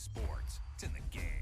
sports. It's in the game.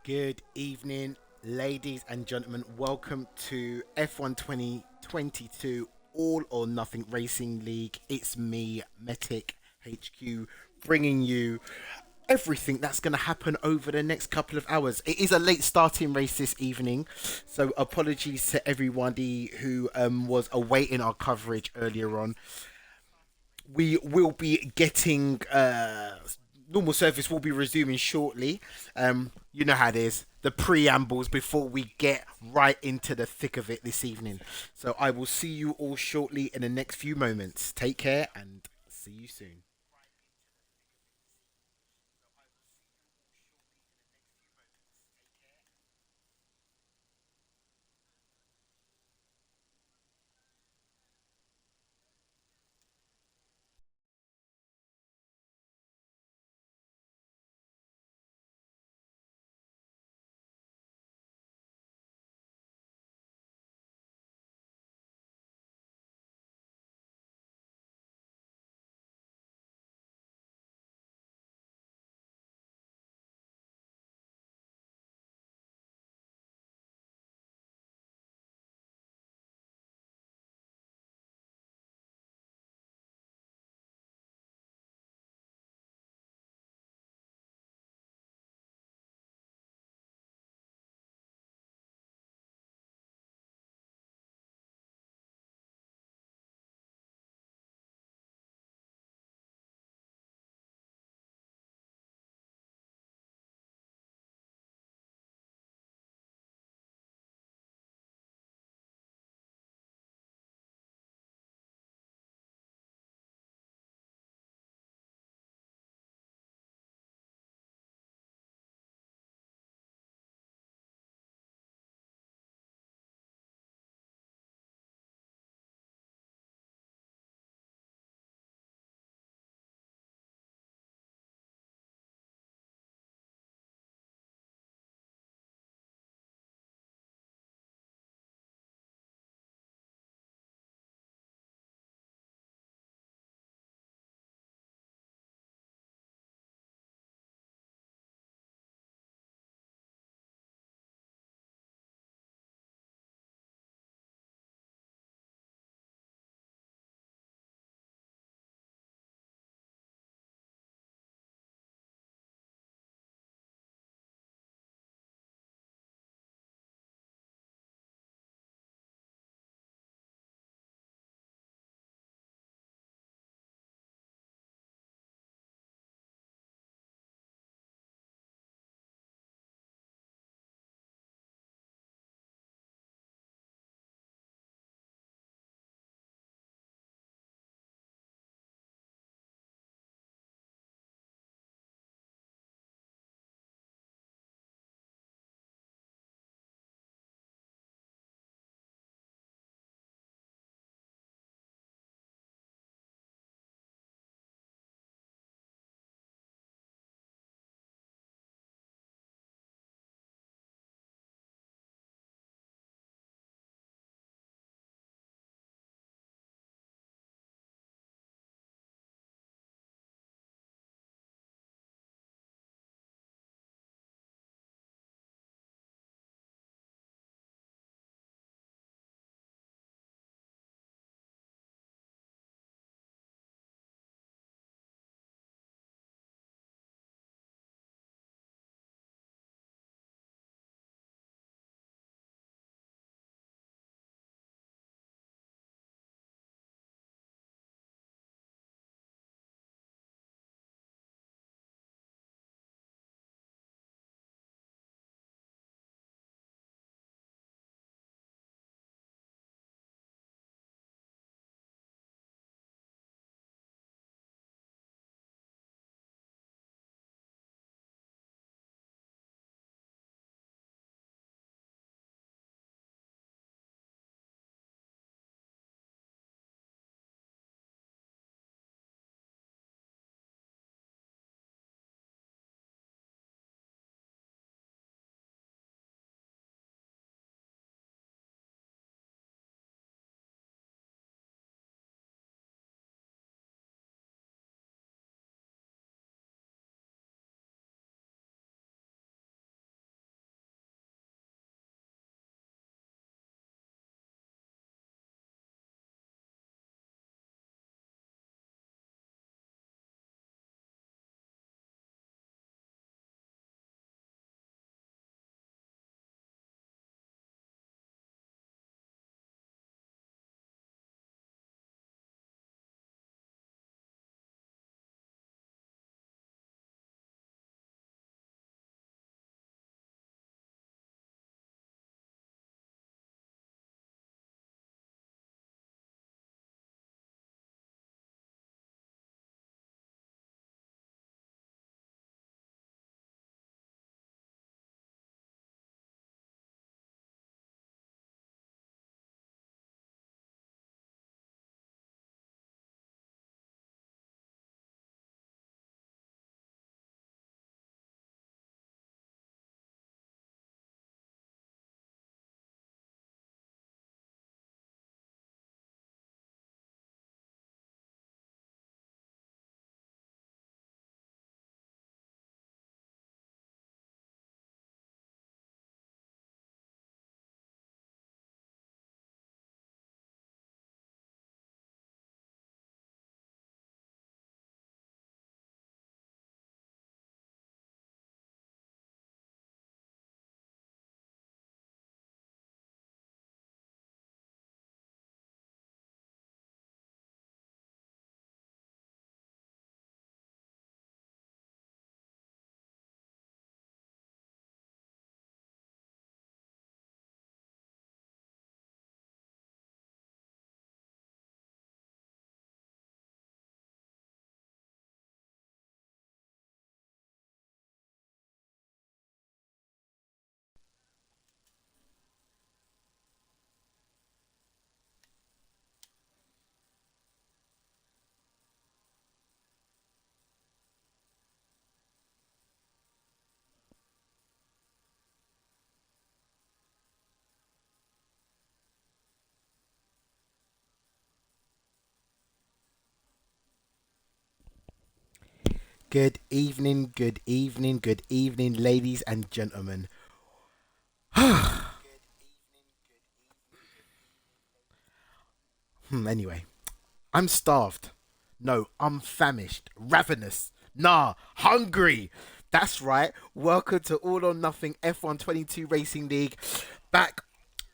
Good evening, ladies and gentlemen. Welcome to F1 2022 All or Nothing Racing League. It's me, Metic HQ, bringing you everything that's going to happen over the next couple of hours. It is a late starting race this evening, so apologies to everybody who was awaiting our coverage earlier on. We will be getting normal service will be resuming shortly. You know how it is. The preambles before we get right into the thick of it this evening. So I will see you all shortly in the next few moments. Take care and see you soon. good evening, good evening, ladies and gentlemen. Anyway, I'm starved. No, I'm famished, ravenous. Nah, hungry. That's right. Welcome to All or Nothing F122 Racing League. Back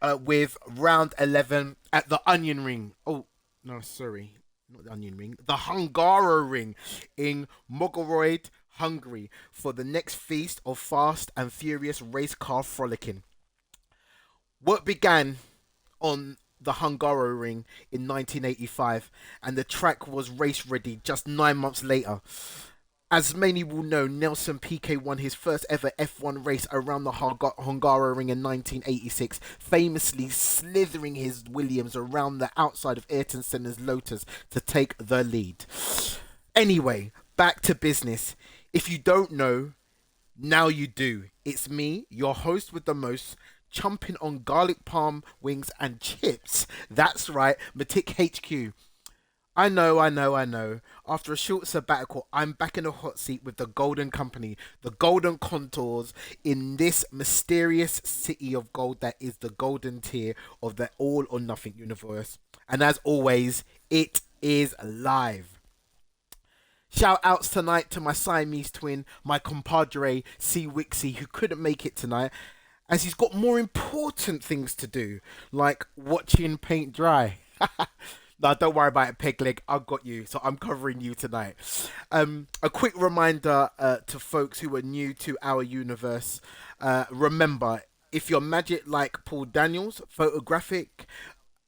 with round 11 at the Onion Ring. Oh, no, sorry. Not the Onion Ring. The Hungaro Ring in Mogoroid, Hungary for the next feast of fast and furious race car frolicking. What began on the Hungaro Ring in 1985, and the track was race ready just 9 months later. As many will know, Nelson Piquet won his first ever F1 race around the Hungaro Ring in 1986, famously slithering his Williams around the outside of Ayrton Senna's Lotus to take the lead. Anyway, back to business. If you don't know, now you do. It's me, your host with the most, chomping on garlic palm wings and chips. That's right, Matic HQ. I know. After a short sabbatical, I'm back in the hot seat with the Golden Company, the Golden Contours, in this mysterious city of gold that is the golden tier of the All or Nothing universe. And as always, it is live. Shout outs tonight to my Siamese twin, my compadre C Wixie, who couldn't make it tonight, as he's got more important things to do, like watching paint dry. No, don't worry about it, peg leg. I've got you, so I'm covering you tonight. A quick reminder to folks who are new to our universe. Remember, if you're magic like Paul Daniels, photographic,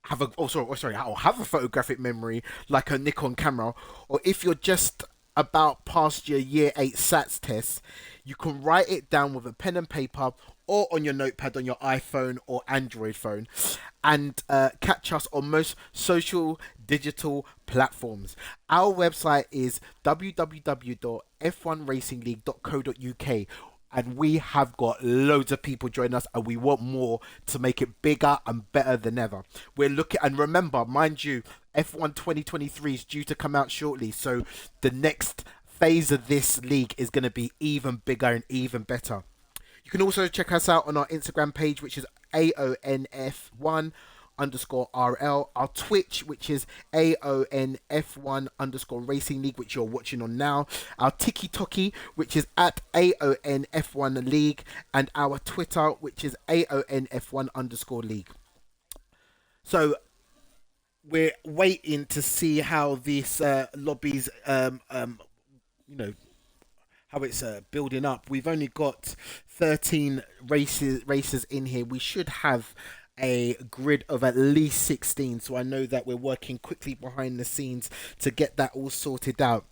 have a photographic memory like a Nikon camera, or if you're just about past your year 8 SATs test, you can write it down with a pen and paper or on your notepad on your iPhone or Android phone, and catch us on most social digital platforms. Our website is www.f1racingleague.co.uk, and we have got loads of people join us, and we want more to make it bigger and better than ever. We're looking, and remember, mind you, F1 2023 is due to come out shortly, so the next phase of this league is going to be even bigger and even better. You can also check us out on our Instagram page, which is AONF1 underscore RL, our Twitch, which is AONF1 underscore Racing League, which you're watching on now, our TikTok, which is at AONF1 League, and our Twitter, which is AONF1 underscore League. So we're waiting to see how these lobbies, you know, how it's building up. We've only got 13 races in here. We should have a grid of at least 16, so I know that we're working quickly behind the scenes to get that all sorted out.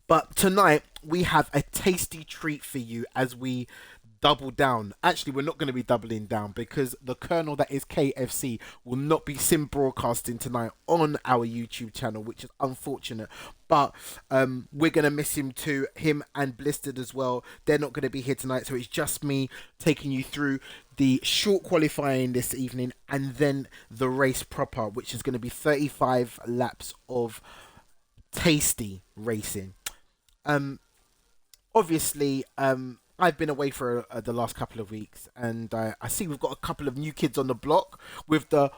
But tonight we have a tasty treat for you as we double down. Actually, we're not going to be doubling down because the kernel that is KFC will not be sim broadcasting tonight on our YouTube channel, which is unfortunate. But we're going to miss him too, him and Blistered as well. They're not going to be here tonight, so it's just me taking you through the short qualifying this evening and then the race proper, which is going to be 35 laps of tasty racing. Um, Obviously, I've been away for the last couple of weeks, and I see we've got a couple of new kids on the block with the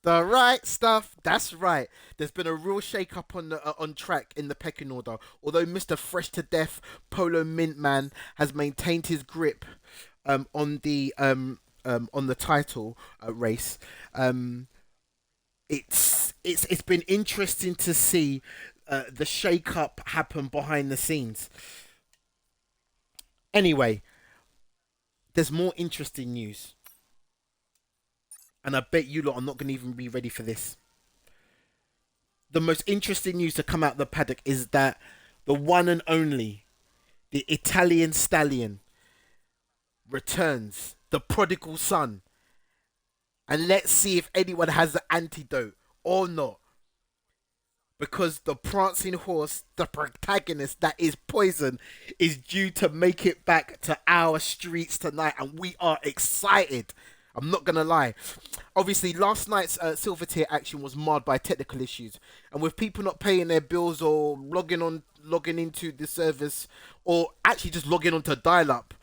the right stuff. That's right. There's been a real shake up on the on track in the pecking order. Although Mr. Fresh to Death Polo Mintman has maintained his grip on the title race. It's been interesting to see the shake up happen behind the scenes. Anyway, there's more interesting news, and I bet you lot are not going to even be ready for this. The most interesting news to come out of the paddock is that the one and only, the Italian stallion, returns, the prodigal son, and let's see if anyone has the antidote or not. Because the prancing horse, the protagonist that is Poison, is due to make it back to our streets tonight, and we are excited. I'm not gonna lie. Obviously, last night's silver tier action was marred by technical issues, and with people not paying their bills or logging into the service, or actually just logging onto dial-up,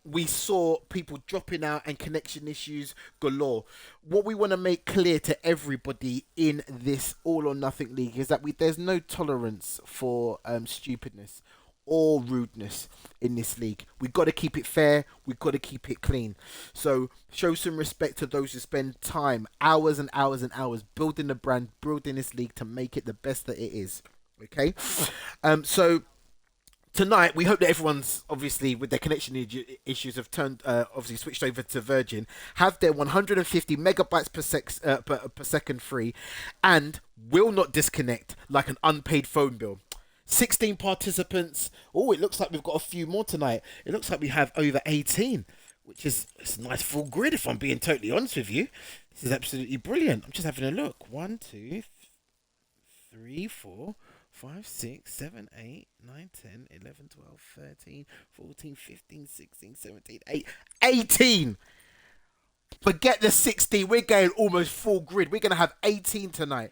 we saw people dropping out and connection issues galore. What we want to make clear to everybody in this all or nothing league is that there's no tolerance for stupidness or rudeness in this league. We've got to keep it fair. We've got to keep it clean. So show some respect to those who spend time, hours and hours and hours building the brand, building this league to make it the best that it is. Okay, so tonight we hope that everyone's obviously with their connection issues have turned obviously switched over to Virgin, have their 150 megabytes per second free, and will not disconnect like an unpaid phone bill. 16 participants. Oh, it looks like we've got a few more tonight. It looks like we have over 18, which is it's a nice full grid if I'm being totally honest with you. This is absolutely brilliant. I'm just having a look. 1, 2, 3, 4, 5, 6, 7, 8, 9, 10, 11, 12, 13, 14, 15, 16, 17, 18. Forget the 60. We're going almost full grid. We're going to have 18 tonight.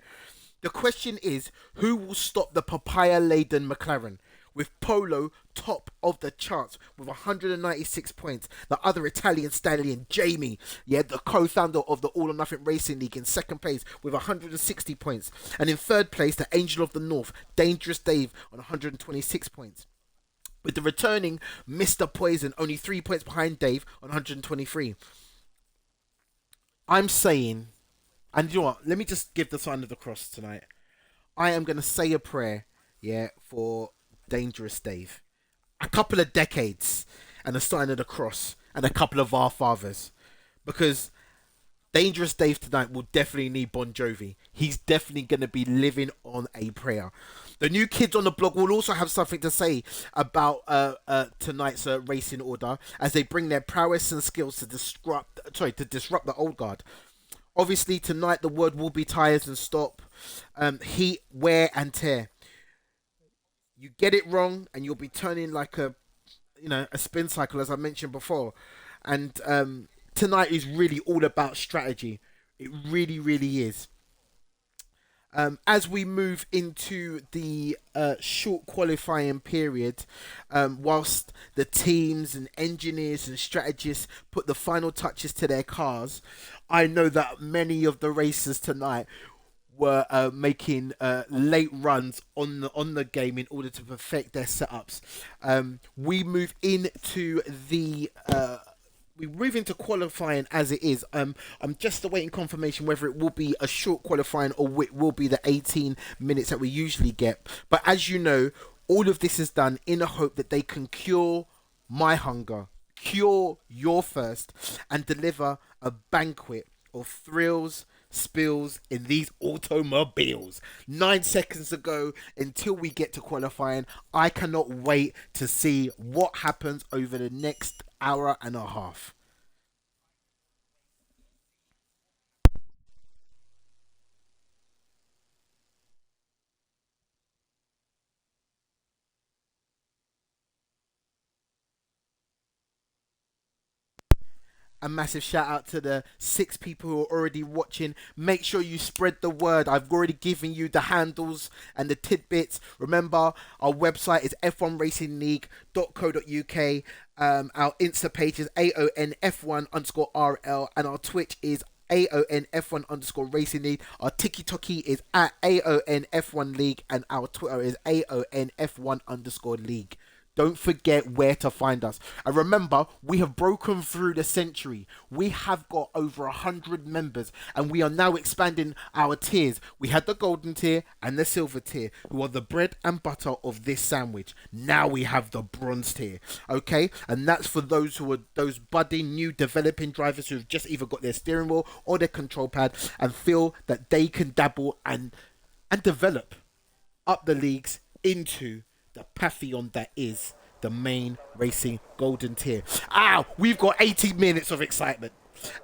The question is, who will stop the papaya-laden McLaren? With Polo top of the charts with 196 points. The other Italian stallion, Jamie, the co-founder of the All or Nothing Racing League, in second place with 160 points. And in third place, the Angel of the North, Dangerous Dave, on 126 points. With the returning Mr. Poison, only 3 points behind Dave on 123. I'm saying, and you know what, let me just give the sign of the cross tonight. I am going to say a prayer, for Dangerous Dave. A couple of decades and a sign of the cross and a couple of Our Fathers. Because Dangerous Dave tonight will definitely need Bon Jovi. He's definitely going to be living on a prayer. The new kids on the blog will also have something to say about tonight's racing order as they bring their prowess and skills to disrupt the old guard. Obviously, tonight the word will be tyres and stop, heat, wear and tear. You get it wrong, and you'll be turning like a spin cycle, as I mentioned before. And tonight is really all about strategy. It really, really is. As we move into the short qualifying period, whilst the teams and engineers and strategists put the final touches to their cars, I know that many of the racers tonight were making late runs on the game in order to perfect their setups. We move into qualifying as it is. I'm just awaiting confirmation whether it will be a short qualifying or it will be the 18 minutes that we usually get. But as you know, all of this is done in a hope that they can cure my hunger, cure your thirst, and deliver a banquet of thrills, spills in these automobiles. 9 seconds to go until we get to qualifying. I cannot wait to see what happens over the next hour and a half. A massive shout out to the 6 people who are already watching. Make sure you spread the word. I've already given you the handles and the tidbits. Remember, our website is f1racingleague.co.uk. Our Insta page is AONF1_RL, and our Twitch is AONF1_Racing League. Our TikTok is at AONF1 League, and our Twitter is AONF1_League. Don't forget where to find us. And remember, we have broken through the century. We have got over 100 members, and we are now expanding our tiers. We had the golden tier and the silver tier, who are the bread and butter of this sandwich. Now we have the bronze tier, okay? And that's for those who are those budding, new, developing drivers who have just either got their steering wheel or their control pad and feel that they can dabble and develop up the leagues into the pantheon that is the main racing golden tier. We've got 18 minutes of excitement.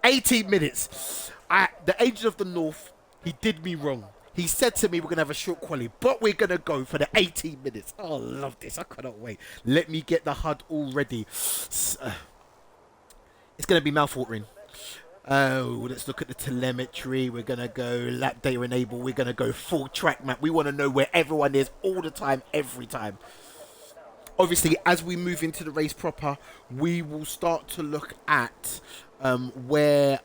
18 minutes. The Angel of the North, he did me wrong. He said to me we're going to have a short quali, but we're going to go for the 18 minutes. Oh, I love this. I cannot wait. Let me get the HUD all ready. It's going to be mouth-watering. Oh, let's look at the telemetry. We're going to go lap data enable. We're going to go full track map. We want to know where everyone is all the time, every time. Obviously, as we move into the race proper, we will start to look at where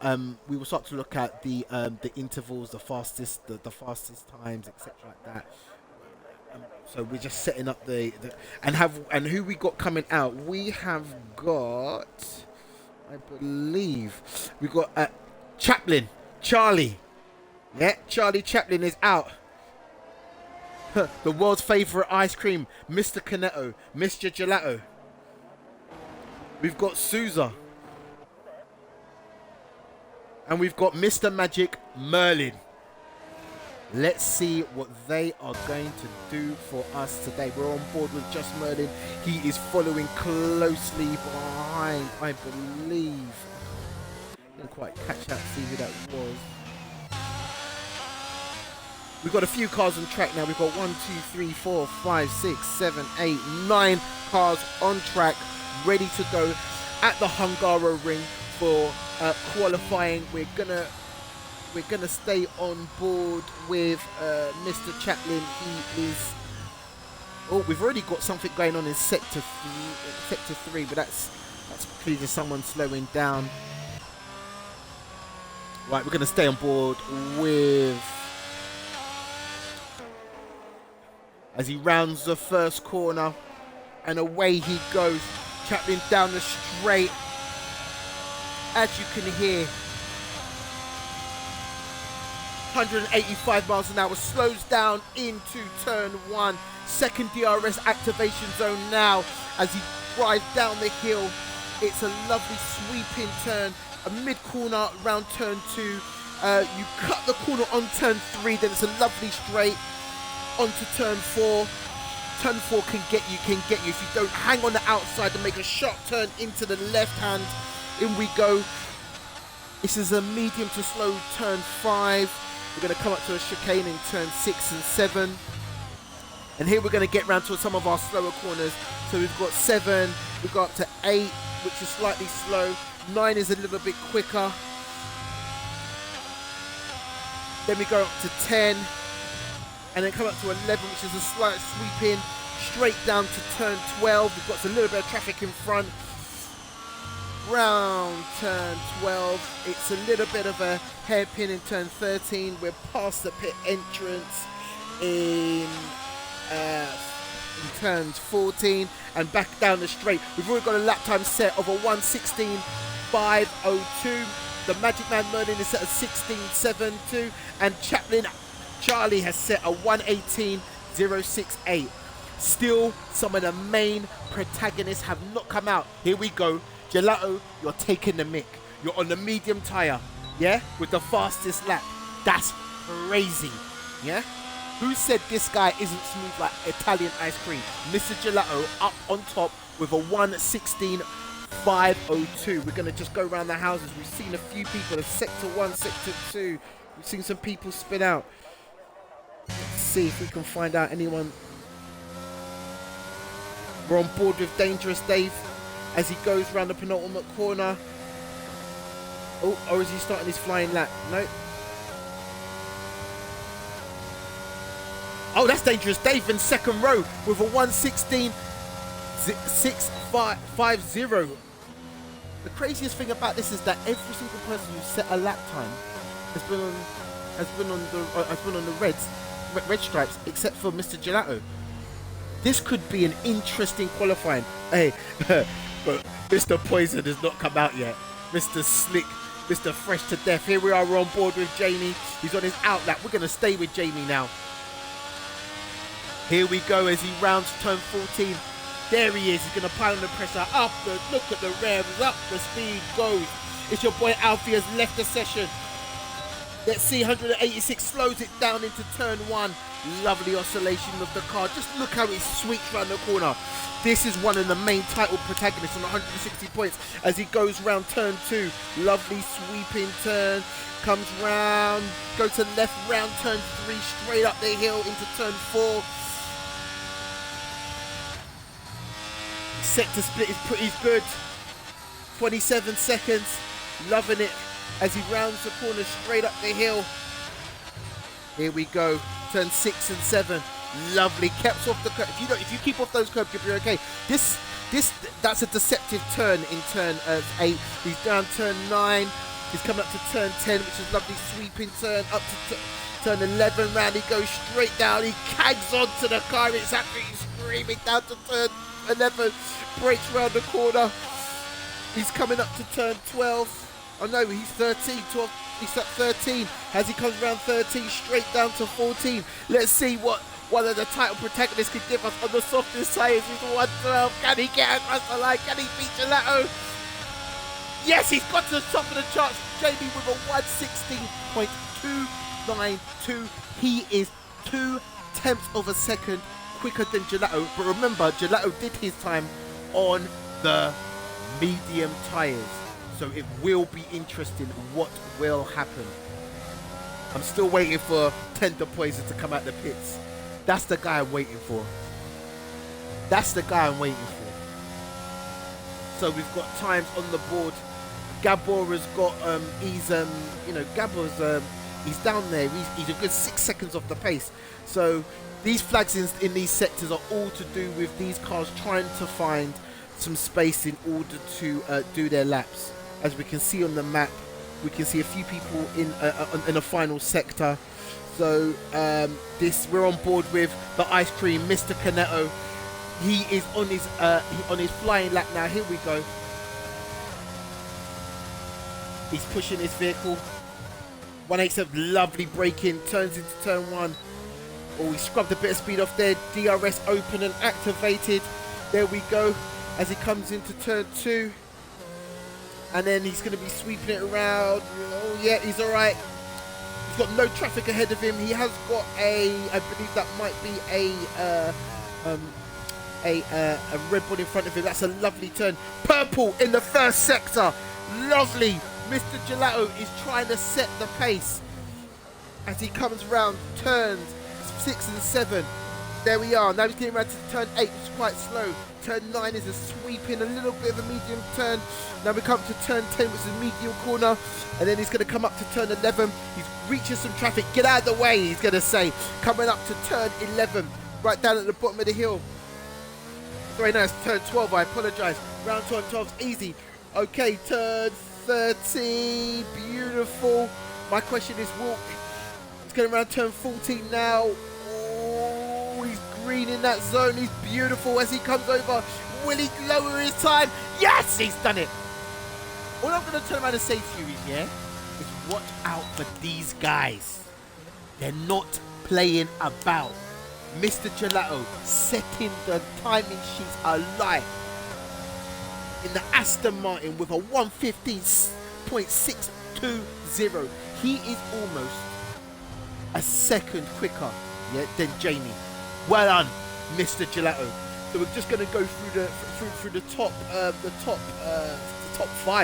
we will start to look at the intervals, the fastest times, etc. like that. So we're just setting up and who we got coming out. We have got, I believe, we got Chaplin, Charlie. Yeah, Charlie Chaplin is out. The world's favourite ice cream, Mr. Cornetto, Mr. Gelato. We've got Souza. And we've got Mr. Magic Merlin. Let's see what they are going to do for us today. We're on board with Just Merlin. He is following closely behind, I believe. Didn't quite catch out, see who that was. We've got a few cars on track now. We've got 1, 2, 3, 4, 5, 6, 7, 8, 9 cars on track, ready to go at the Hungaro ring for qualifying. We're gonna stay on board with Mr. Chaplin. He is. Oh, we've already got something going on in sector 3, but that's clearly just someone slowing down. Right, we're gonna stay on board with. As he rounds the first corner, and away he goes. Chaplin down the straight. As you can hear, 185 miles an hour, slows down into turn 1. Second DRS activation zone now as he drives down the hill. It's a lovely sweeping turn, a mid-corner around turn 2. You cut the corner on turn 3, then it's a lovely straight onto turn 4. Turn 4 can get you if you don't hang on the outside and make a sharp turn into the left hand. In we go. This is a medium to slow turn 5. We're going to come up to a chicane in turn 6 and 7. And here we're going to get round to some of our slower corners. So we've got 7, we've got up to 8, which is slightly slow. 9 is a little bit quicker. Then we go up to 10. And then come up to 11, which is a slight sweep in, straight down to turn 12. We've got a little bit of traffic in front. Round turn 12. It's a little bit of a hairpin in turn 13. We're past the pit entrance in turns 14 and back down the straight. We've already got a lap time set of a 1:16.502. The Magic Man Merlin is set at 16.72, and Charlie has set a 1:18.068. Still, some of the main protagonists have not come out. Here we go. Gelato, you're taking the mick. You're on the medium tyre, yeah? With the fastest lap. That's crazy, yeah? Who said this guy isn't smooth like Italian ice cream? Mr. Gelato up on top with a 1:16.502. We're going to just go around the houses. We've seen a few people. Sector 1, Sector 2. We've seen some people spin out. Let's see if we can find out anyone. We're on board with Dangerous Dave as he goes round the penultimate corner. Oh, or is he starting his flying lap? No. Oh, that's Dangerous Dave in second row with a 1:16.650. The craziest thing about this is that every single person who set a lap time has been on the red stripes, except for Mr. Gelato. This could be an interesting qualifying. Hey, but Mr. Poison has not come out yet. Mr. Slick, Mr. Fresh to Death. Here we are, we're on board with Jamie. He's on his out lap. We're going to stay with Jamie now. Here we go as he rounds turn 14. There he is. He's going to pile on the pressure. Look at the revs. Up the speed goes. It's your boy Alfie has left the session. Let's see, 186 slows it down into turn 1. Lovely oscillation of the car. Just look how it sweeps around the corner. This is one of the main title protagonists on 160 points as he goes round turn 2. Lovely sweeping turn. Comes round. Go to left round turn 3. Straight up the hill into turn 4. Sector split is pretty good. 27 seconds. Loving it. as he rounds the corner straight up the hill. Here we go. Turn 6 and 7. Lovely. Kept off the curb. If you keep off those curbs, you'll be okay. That's a deceptive turn in turn 8. He's down turn 9. He's coming up to turn 10, which is lovely sweeping turn. Up to turn 11. Round he goes straight down. He cags onto the car. It's absolutely screaming down to turn 11. Breaks round the corner. He's coming up to turn 12. Oh no, he's 13. 12. He's at 13. As he comes around 13, straight down to 14. Let's see what one of the title protagonists could give us on the softest tyres. He's 112. Can he get across the line? Can he beat Gelato? Yes, he's got to the top of the charts. Jamie with a 116.292. He is 0.2 of a second quicker than Gelato. But remember, Gelato did his time on the medium tyres. So it will be interesting what will happen. I'm still waiting for Tender Poison to come out the pits. That's the guy I'm waiting for. That's the guy I'm waiting for. So we've got times on the board. Gabor has got Gabor's he's down there. He's a good 6 seconds off the pace. So these flags in these sectors are all to do with these cars trying to find some space in order to do their laps. As we can see on the map, we can see a few people in a final sector. So we're on board with the ice cream, Mr. Canetto. He is on his flying lap now. Here we go. He's pushing his vehicle. 187, lovely braking, turns into turn 1. Oh, he scrubbed a bit of speed off there. DRS open and activated. There we go. As he comes into turn 2. And then he's going to be sweeping it around. Oh yeah, he's all right. He's got no traffic ahead of him. He has got I believe that might be a Red Bull in front of him. That's a lovely turn. Purple in the first sector. Lovely. Mr. Gelato is trying to set the pace as he comes round turns 6 and 7. There we are. Now he's getting around to turn 8, which is quite slow. Turn 9 is a sweeping, a little bit of a medium turn. Now we come to turn 10, which is a medium corner. And then he's going to come up to turn 11. He's reaching some traffic. Get out of the way, he's going to say. Coming up to turn 11, right down at the bottom of the hill. Sorry, no, it's turn 12. I apologise. Round turn 12 is easy. Okay, turn 13. Beautiful. My question is, he's going around turn 14 now. He's green in that zone. He's beautiful as he comes over. Will he lower his time? Yes, he's done it. All I'm going to turn around and say to you is watch out for these guys. They're not playing about. Mr. Gelato setting the timing sheets alight in the Aston Martin with a 115.620. He is almost a second quicker than Jamie. Well done, Mr. Gelato. So we're just going to go through the top 5,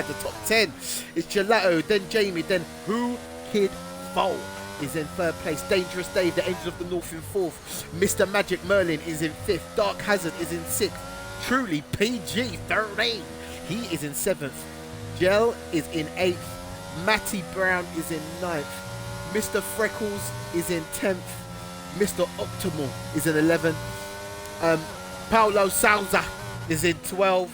the top 10. It's Gelato, then Jamie, then Who Kid Foal is in third place. Dangerous Dave, the Angels of the North in fourth. Mr. Magic Merlin is in fifth. Dark Hazard is in sixth. Truly PG 13. He is in seventh. Gel is in eighth. Matty Brown is in ninth. Mr. Freckles is in 10th. Mr. Optimal is in 11th. Paulo Souza is in 12th.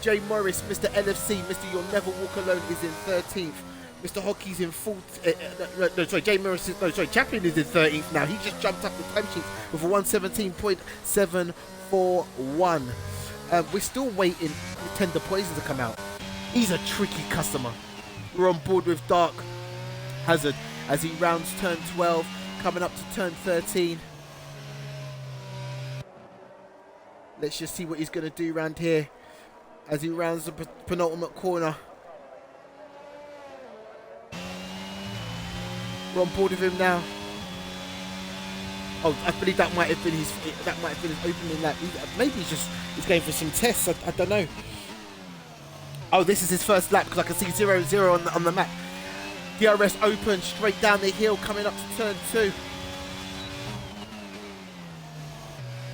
Jay Morris, Mr. LFC, Mr. You'll Never Walk Alone is in 13th. Mr. Hockey's in 14th. Jay Morris Chaplin is in 13th now. He just jumped up the time sheet with a 117.741. We're still waiting for Tender Poison to come out. He's a tricky customer. We're on board with Dark Hazard as he rounds turn 12, coming up to turn 13. Let's just see what he's going to do around here as he rounds the penultimate corner. We're on board with him now. Oh, I believe that might have been his opening lap. Maybe he's going for some tests. I don't know. Oh, this is his first lap because I can see 0-0 on the map. DRS open straight down the hill, coming up to turn 2.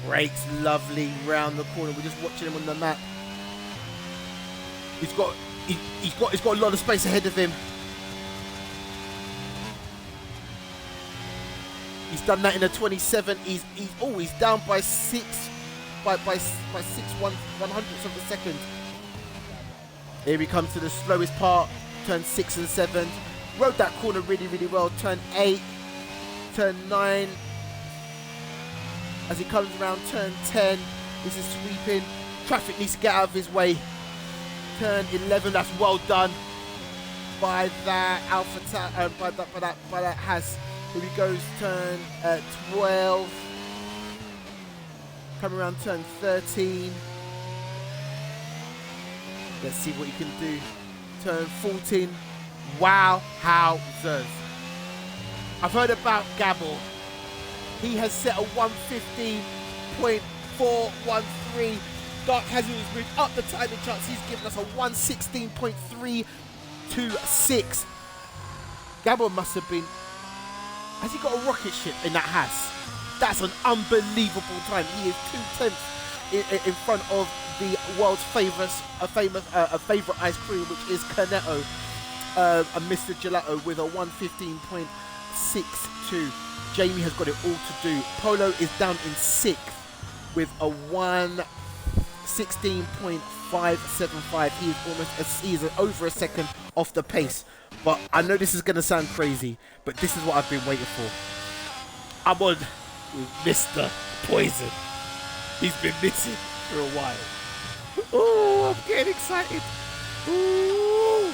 Brakes lovely round the corner. We're just watching him on the map. He's got a lot of space ahead of him. He's done that in a 27. He's down by 6 one hundredths of a second. Here he comes to the slowest part, turn 6 and 7. Rode that corner really, really well. Turn 8, turn 9. As he comes around turn 10, this is sweeping. Traffic needs to get out of his way. Turn 11, that's well done by that by that Has. Here he goes, turn 12. Coming around turn 13. Let's see what he can do. Turn 14. Wow, howzers. I've heard about Gabble. He has set a 115.413. Dark Hazard has moved up the timing charts. He's given us a 116.326. Gabble must have been... Has he got a rocket ship in that Has? That's an unbelievable time. He is 2/10 in front of the world's favourite ice cream, which is Cornetto, and Mr. Gelato with a 115.62. Jamie has got it all to do. Polo is down in 6th with a 116.575. He is over a second off the pace. But I know this is going to sound crazy, but this is what I've been waiting for. I'm on with Mr. Poison. He's been missing for a while. Oh, I'm getting excited. Ooh.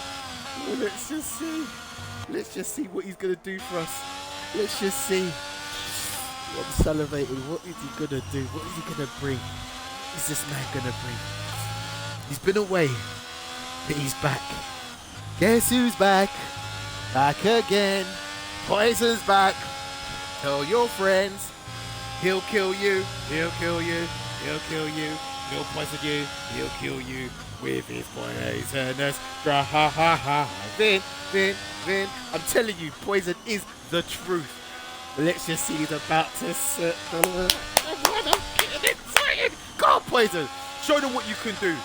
Let's just see. Let's just see what he's going to do for us. Let's just see. I'm salivating. What is he going to do? What is he going to bring? What is this man going to bring? He's been away, but he's back. Guess who's back? Back again. Poison's back. Tell your friends. He'll kill you. He'll kill you. He'll kill you. He'll poison you. He'll kill you with his poisonous Vin. I'm telling you, Poison is the truth. Let's just see he's about to set the... I'm getting excited. Go on, Poison. Show them what you can do.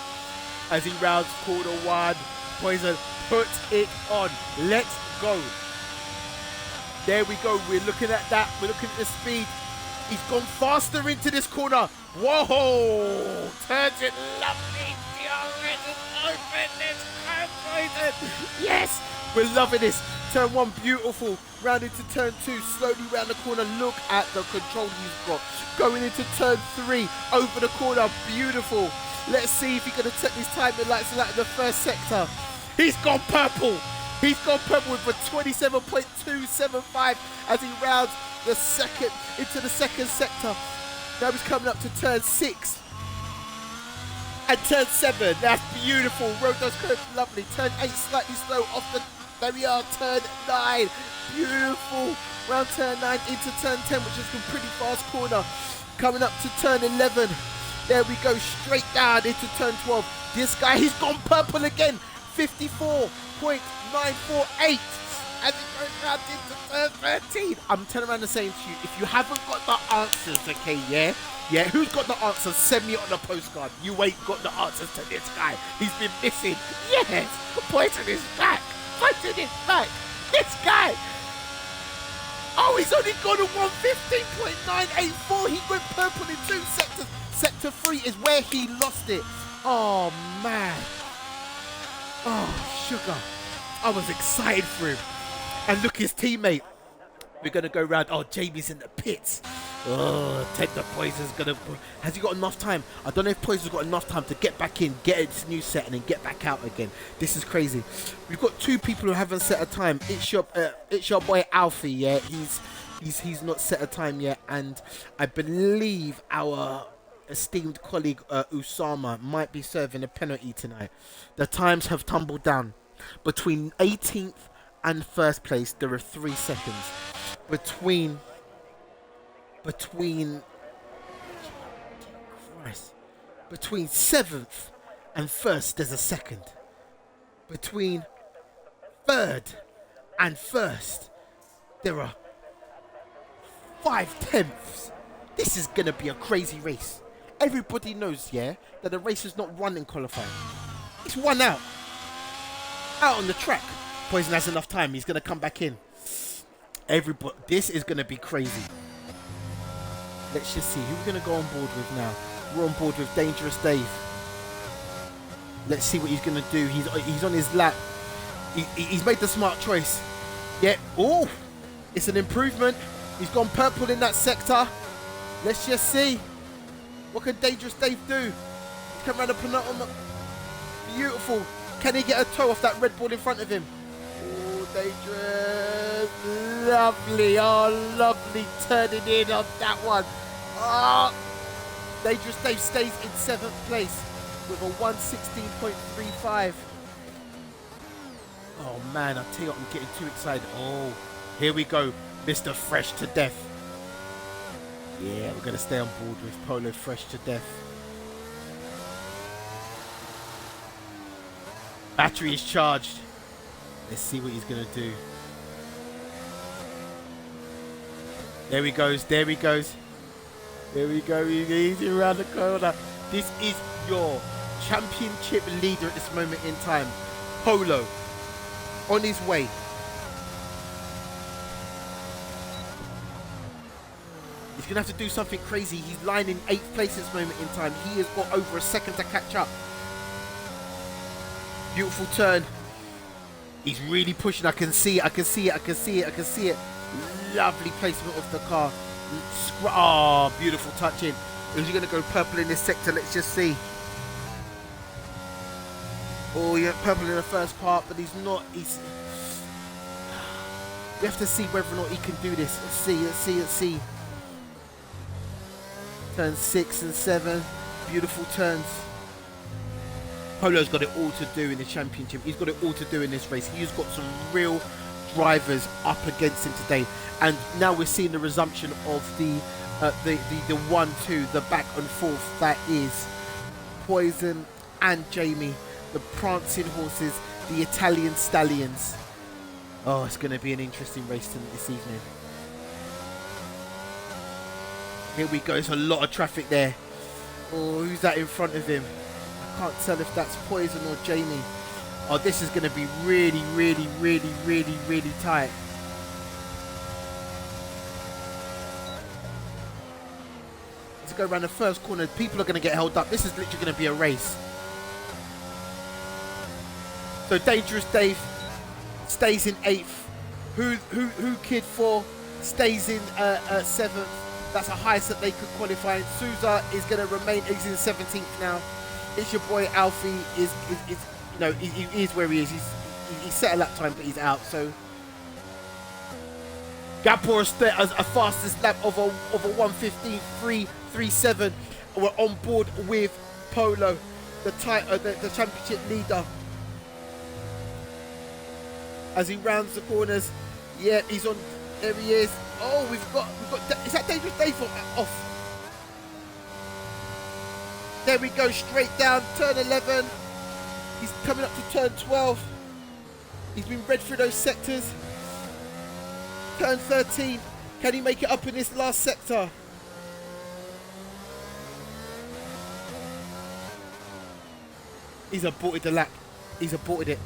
As he rounds corner 1. Poison, put it on. Let's go. There we go. We're looking at that. We're looking at the speed. He's gone faster into this corner. Whoa! Turns it lovely. Open this. Poison. Yes! We're loving this. Turn 1, beautiful. Round into turn 2, slowly round the corner. Look at the control he's got. Going into turn 3, over the corner, beautiful. Let's see if he can take his timing lights like the first sector. He's gone purple. He's gone purple with a 27.275 as he rounds the second into the second sector. Now he's coming up to turn 6. And turn 7, that's beautiful. Road does curve, lovely. Turn 8, slightly slow off the... There we are, turn 9. Beautiful. Round turn 9 into turn 10, which is a pretty fast corner. Coming up to turn 11. There we go, straight down into turn 12. This guy, he's gone purple again. 54.948. As he goes round into turn 13. I'm turning around and saying to you, if you haven't got the answers, okay, yeah? Yeah, who's got the answers? Send me it on a postcard. You ain't got the answers to this guy. He's been missing. Yes, Poison is back. Poison is back. This guy. Oh, he's only got a 115.984. He went purple in 2 sectors. Sector 3 is where he lost it. Oh, man. Oh, sugar. I was excited for him. And look, his teammate. We're going to go round. Oh, Jamie's in the pits. Oh, Ted the Poison's going to... Has he got enough time? I don't know if Poison's got enough time to get back in, get its new set, and then get back out again. This is crazy. We've got 2 people who haven't set a time. It's your boy Alfie, yeah? He's not set a time yet. And I believe our esteemed colleague Usama might be serving a penalty tonight. The times have tumbled down. Between 18th and first place, there are 3 seconds. Between 7th and 1st, there's a second. Between 3rd and 1st, there are 5/10. This is gonna be a crazy race. Everybody knows, yeah, that the race is not run in qualifying. It's 1 out. Out on the track. Poison has enough time. He's going to come back in. Everybody, this is going to be crazy. Let's just see who we're going to go on board with now. We're on board with Dangerous Dave. Let's see what he's going to do. He's on his lap. He's made the smart choice. Yeah. Oh, it's an improvement. He's gone purple in that sector. Let's just see. What can Dangerous Dave do? He's come around the penultimate. Beautiful. Can he get a toe off that red ball in front of him? Oh, Dangerous. Lovely. Oh, lovely turning in on that one. Oh. Dangerous Dave stays in 7th place with a 1:16.35. Oh man, I tell you what, I'm getting too excited. Oh, here we go, Mr. Fresh to Death. Yeah, we're gonna stay on board with Polo Fresh to Death. Battery is charged. Let's see what he's gonna do. There he goes, there he goes. There we go, easy around the corner. This is your championship leader at this moment in time. Polo, on his way. He's going to have to do something crazy. He's lying in 8th place at this moment in time. He has got over a second to catch up. Beautiful turn. He's really pushing. I can see it, I can see it, I can see it, I can see it. Lovely placement of the car. Oh, beautiful touch in. Is he going to go purple in this sector? Let's just see. Oh, yeah, purple in the first part, but he's not. We have to see whether or not he can do this. Let's see, let's see, let's see. Turns 6 and 7. Beautiful turns. Polo's got it all to do in the championship. He's got it all to do in this race. He's got some real drivers up against him today, and now we're seeing the resumption of the 1-2, the back and forth. That is Poison and Jamie, the prancing horses, the Italian stallions. Oh, it's going to be an interesting race this evening. Here we go. It's a lot of traffic there. Oh, who's that in front of him? I can't tell if that's Poison or Jamie. Oh, this is going to be really, really, really, really, really tight. Let's go around the first corner. People are going to get held up. This is literally going to be a race. So Dangerous Dave stays in 8th. Who Kid 4 stays in 7th. That's the highest that they could qualify. And Souza is going to remain. He's in 17th now. It's your boy Alfie. He is where he is. He's set a lap time, but he's out. So Gabor a fastest lap of a 1:15.337. We're on board with Polo, the championship leader. As he rounds the corners, yeah, he's on. There he is. Oh, we've got. Is that Dangerous Dave off? There we go, straight down, turn 11. He's coming up to turn 12. He's been read through those sectors. Turn 13. Can he make it up in this last sector? He's aborted the lap. He's aborted it.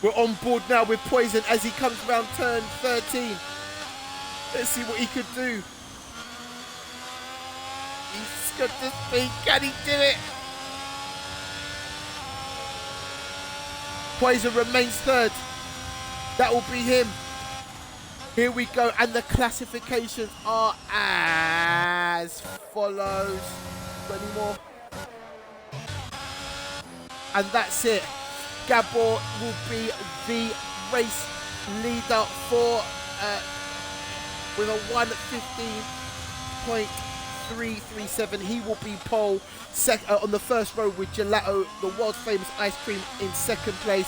We're on board now with Poison as he comes around turn 13. Let's see what he could do. He's got the speed. Can he do it? Poison remains 3rd. That will be him. Here we go. And the classifications are as follows. Got any more? And that's it. Gabor will be the race leader for with a 1:15.337. He will be pole on the first row with Gelato, the world famous ice cream, in 2nd place.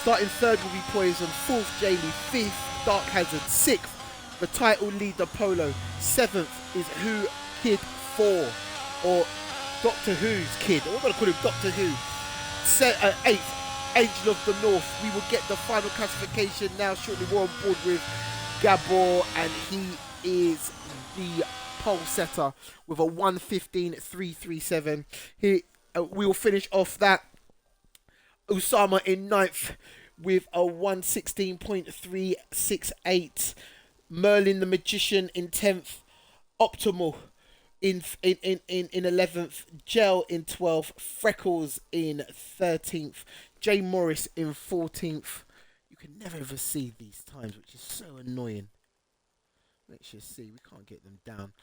Starting 3rd will be Poison, 4th Jamie, 5th Dark Hazard, 6th the title leader Polo, 7th is Who Kid 4 or Doctor Who's kid. I'm going to call him Doctor Who. 8th Angel of the North. We will get the final classification now shortly. We're on board with Gabor, and he is the pole setter with a 1:15.337. We will finish off that Usama in ninth with a 116.368. Merlin the Magician in 10th. Optimal in 11th. Gel in 12th. Freckles in 13th. Jay Morris in 14th. You can never ever see these times, which is so annoying. Let's just see. We can't get them down.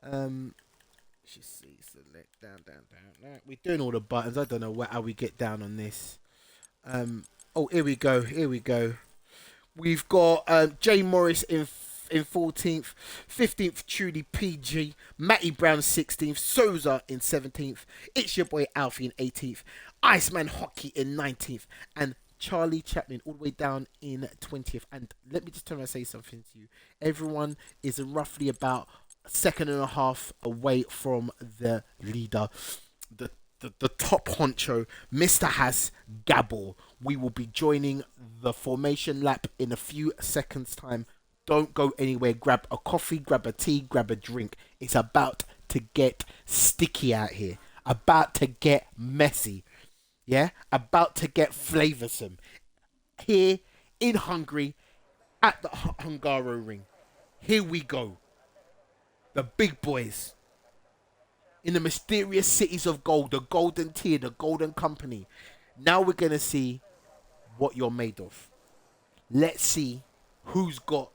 Let's just see. Select down. We're doing all the buttons. I don't know how we get down on this. Oh, here we go. We've got Jay Morris in 14th, 15th Trudy PG, Matty Brown 16th, Souza in 17th, it's your boy Alfie in 18th, Iceman Hockey in 19th, and Charlie Chaplin all the way down in 20th. And let me just turn around and say something to you. Everyone is roughly about a second and a half away from the leader, the top honcho, Mr. Has Gabor. We will be joining the formation lap in a few seconds' time. Don't go anywhere. Grab a coffee, grab a tea, grab a drink. It's about to get sticky out here. About to get messy. Yeah? About to get flavoursome. Here in Hungary at the Hungaro ring. Here we go. The big boys. In the mysterious cities of gold, the golden tier, the golden company. Now we're going to see what you're made of. Let's see who's got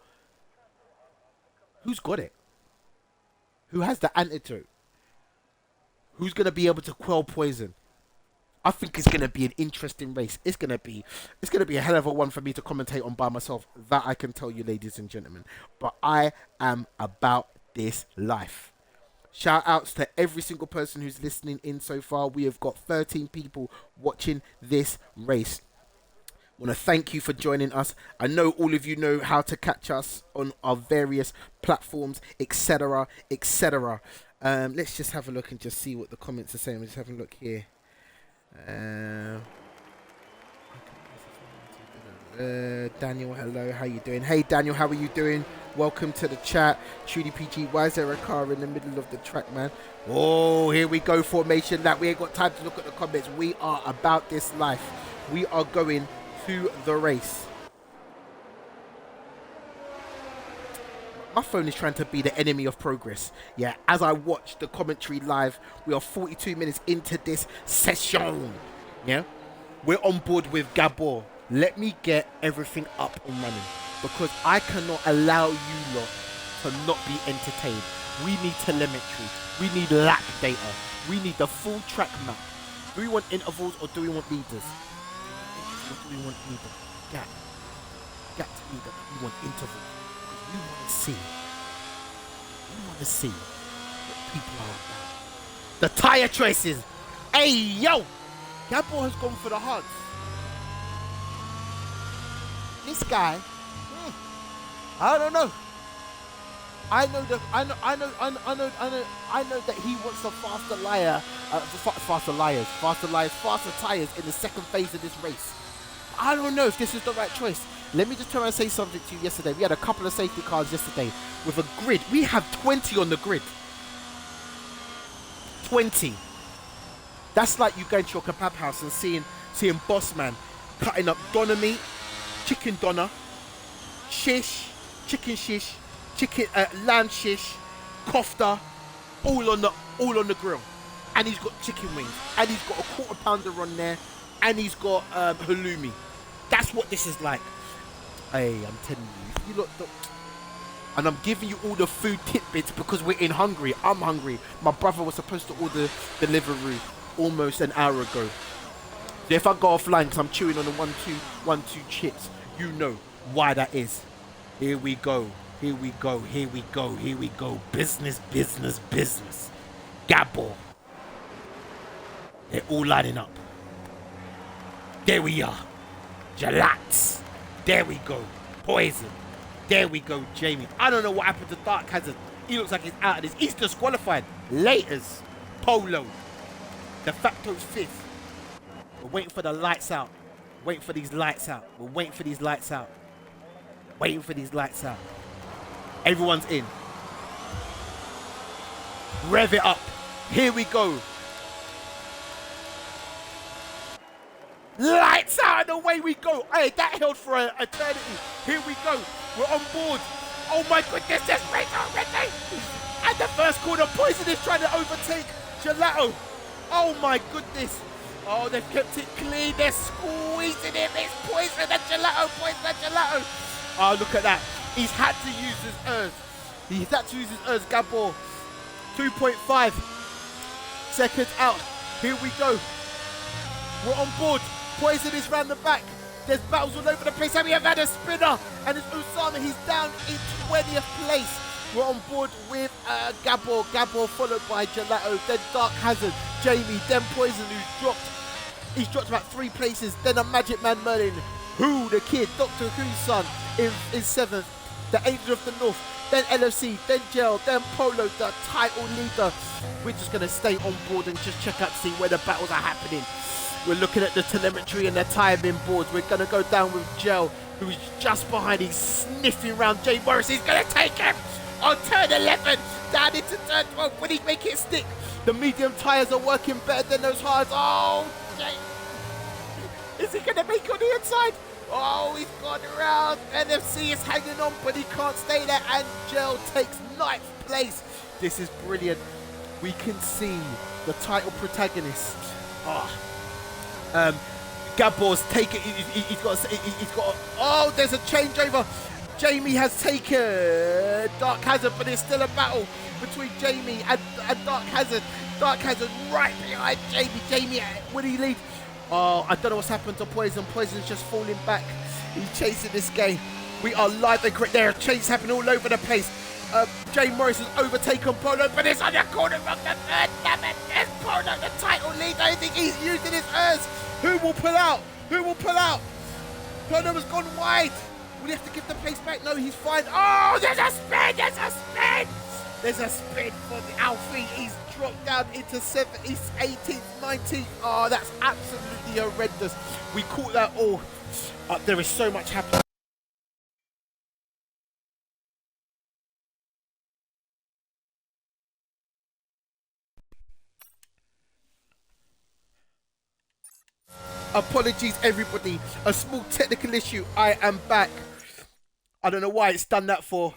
it. Who has the antidote? Who's going to be able to quell poison? I think it's going to be an interesting race. It's going to be a hell of a one for me to commentate on by myself. That I can tell you, ladies and gentlemen. But I am about this life. Shout outs to every single person who's listening in so far. We have got 13 people watching this race. I want to thank you for joining us. I know all of you know how to catch us on our various platforms, etc., etc. Let's just have a look and just see what the comments are saying. We'll just have a look here. Daniel, hello, how you doing? Hey Daniel, how are you doing? Welcome to the chat. Trudy PG, why is there a car in the middle of the track, man? Oh, here we go, formation that we ain't got time to look at the comments. We are about this life. We are going to the race. My phone is trying to be the enemy of progress. Yeah, as I watch the commentary live, we are 42 minutes into this session. Yeah, we're on board with Gabor. Let me get everything up and running because I cannot allow you lot to not be entertained. We need telemetry. We need lap data. We need the full track map. Do we want intervals or do we want leaders? Or do we want leaders? Gap to leader. We want intervals. We want to see what people are about. The tyre choices. Hey, yo! Gabor has gone for the hugs. This guy, I don't know. I know that he wants the faster tires in the second phase of this race. I don't know if this is the right choice. Let me just try and say something to you yesterday. We had a couple of safety cars yesterday with a grid. We have 20 on the grid. 20. That's like you going to your kebab house and seeing boss man cutting up doner meat, chicken doner, shish, chicken shish, lamb shish, kofta, all on the grill. And he's got chicken wings, and he's got a quarter pounder on there, and he's got halloumi. That's what this is like. Hey, I'm telling you, if you look, and I'm giving you all the food tidbits because we're in Hungary. I'm hungry. My brother was supposed to order delivery almost an hour ago. So if I go offline because I'm chewing on the 1-2 chips, you know why that is. Here we go. Business. Gabor. They're all lining up. There we are. Jalats. There we go. Poison. There we go, Jamie. I don't know what happened to Dark Hazard. He looks like he's out of this. He's disqualified. Laters. Polo. De facto's fifth. We're waiting for the lights out. Waiting for these lights out. Everyone's in. Rev it up. Here we go. Lights and away we go. Hey, that held for an eternity. Here we go. We're on board. Oh my goodness, there's race already. And the first corner, Poison is trying to overtake Gelato. Oh my goodness. Oh, they've kept it clean. They're squeezing him. It's Poison and Gelato, Poison and Gelato. Oh, look at that. He's had to use his Urs. He's had to use his Urs, Gabor. 2.5 seconds out. Here we go. We're on board. Poison is round the back. There's battles all over the place. And we have had a spinner. And it's Usama. He's down in 20th place. We're on board with Gabor. Gabor followed by Gelato. Then Dark Hazard. Jamie. Then Poison, who's dropped. He's dropped about 3 places. Then a Magic Man Merlin. Who, the kid. Doctor Who's son in 7th. The Angel of the North. Then LFC. Then Gel. Then Polo, the title leader. We're just going to stay on board and just check out to see where the battles are happening. We're looking at the telemetry and the timing boards. We're going to go down with Gel, who's just behind. He's sniffing around Jay Morris. He's going to take him on turn 11, down into turn 12. Will he make it stick? The medium tyres are working better than those hards. Oh, Jay. Is he going to make it on the inside? Oh, he's gone around. NFC is hanging on, but he can't stay there. And Gel takes 9th place. This is brilliant. We can see the title protagonist. Gabor's taken. He's got. Oh, there's a changeover. Jamie has taken Dark Hazard, but it's still a battle between Jamie and Dark Hazard. Dark Hazard right behind Jamie. Jamie, will he lead? Oh, I don't know what's happened to Poison. Poison's just falling back. He's chasing this game. We are live and correct. There are chases happening all over the place. Jay Morris has overtaken Polo, but it's on the corner of the third. Damn it, there's Polo, the title leader. I think he's using his Urs. Who will pull out? Who will pull out? Polo has gone wide. Will he have to give the place back? No, he's fine. Oh, there's a spin. There's a spin. There's a spin for the Alfie. He's dropped down into 7th. He's 18th, 19th. Oh, that's absolutely horrendous. We caught that all. There is so much happening. Apologies, everybody. A small technical issue. I am back. I don't know why it's done that for.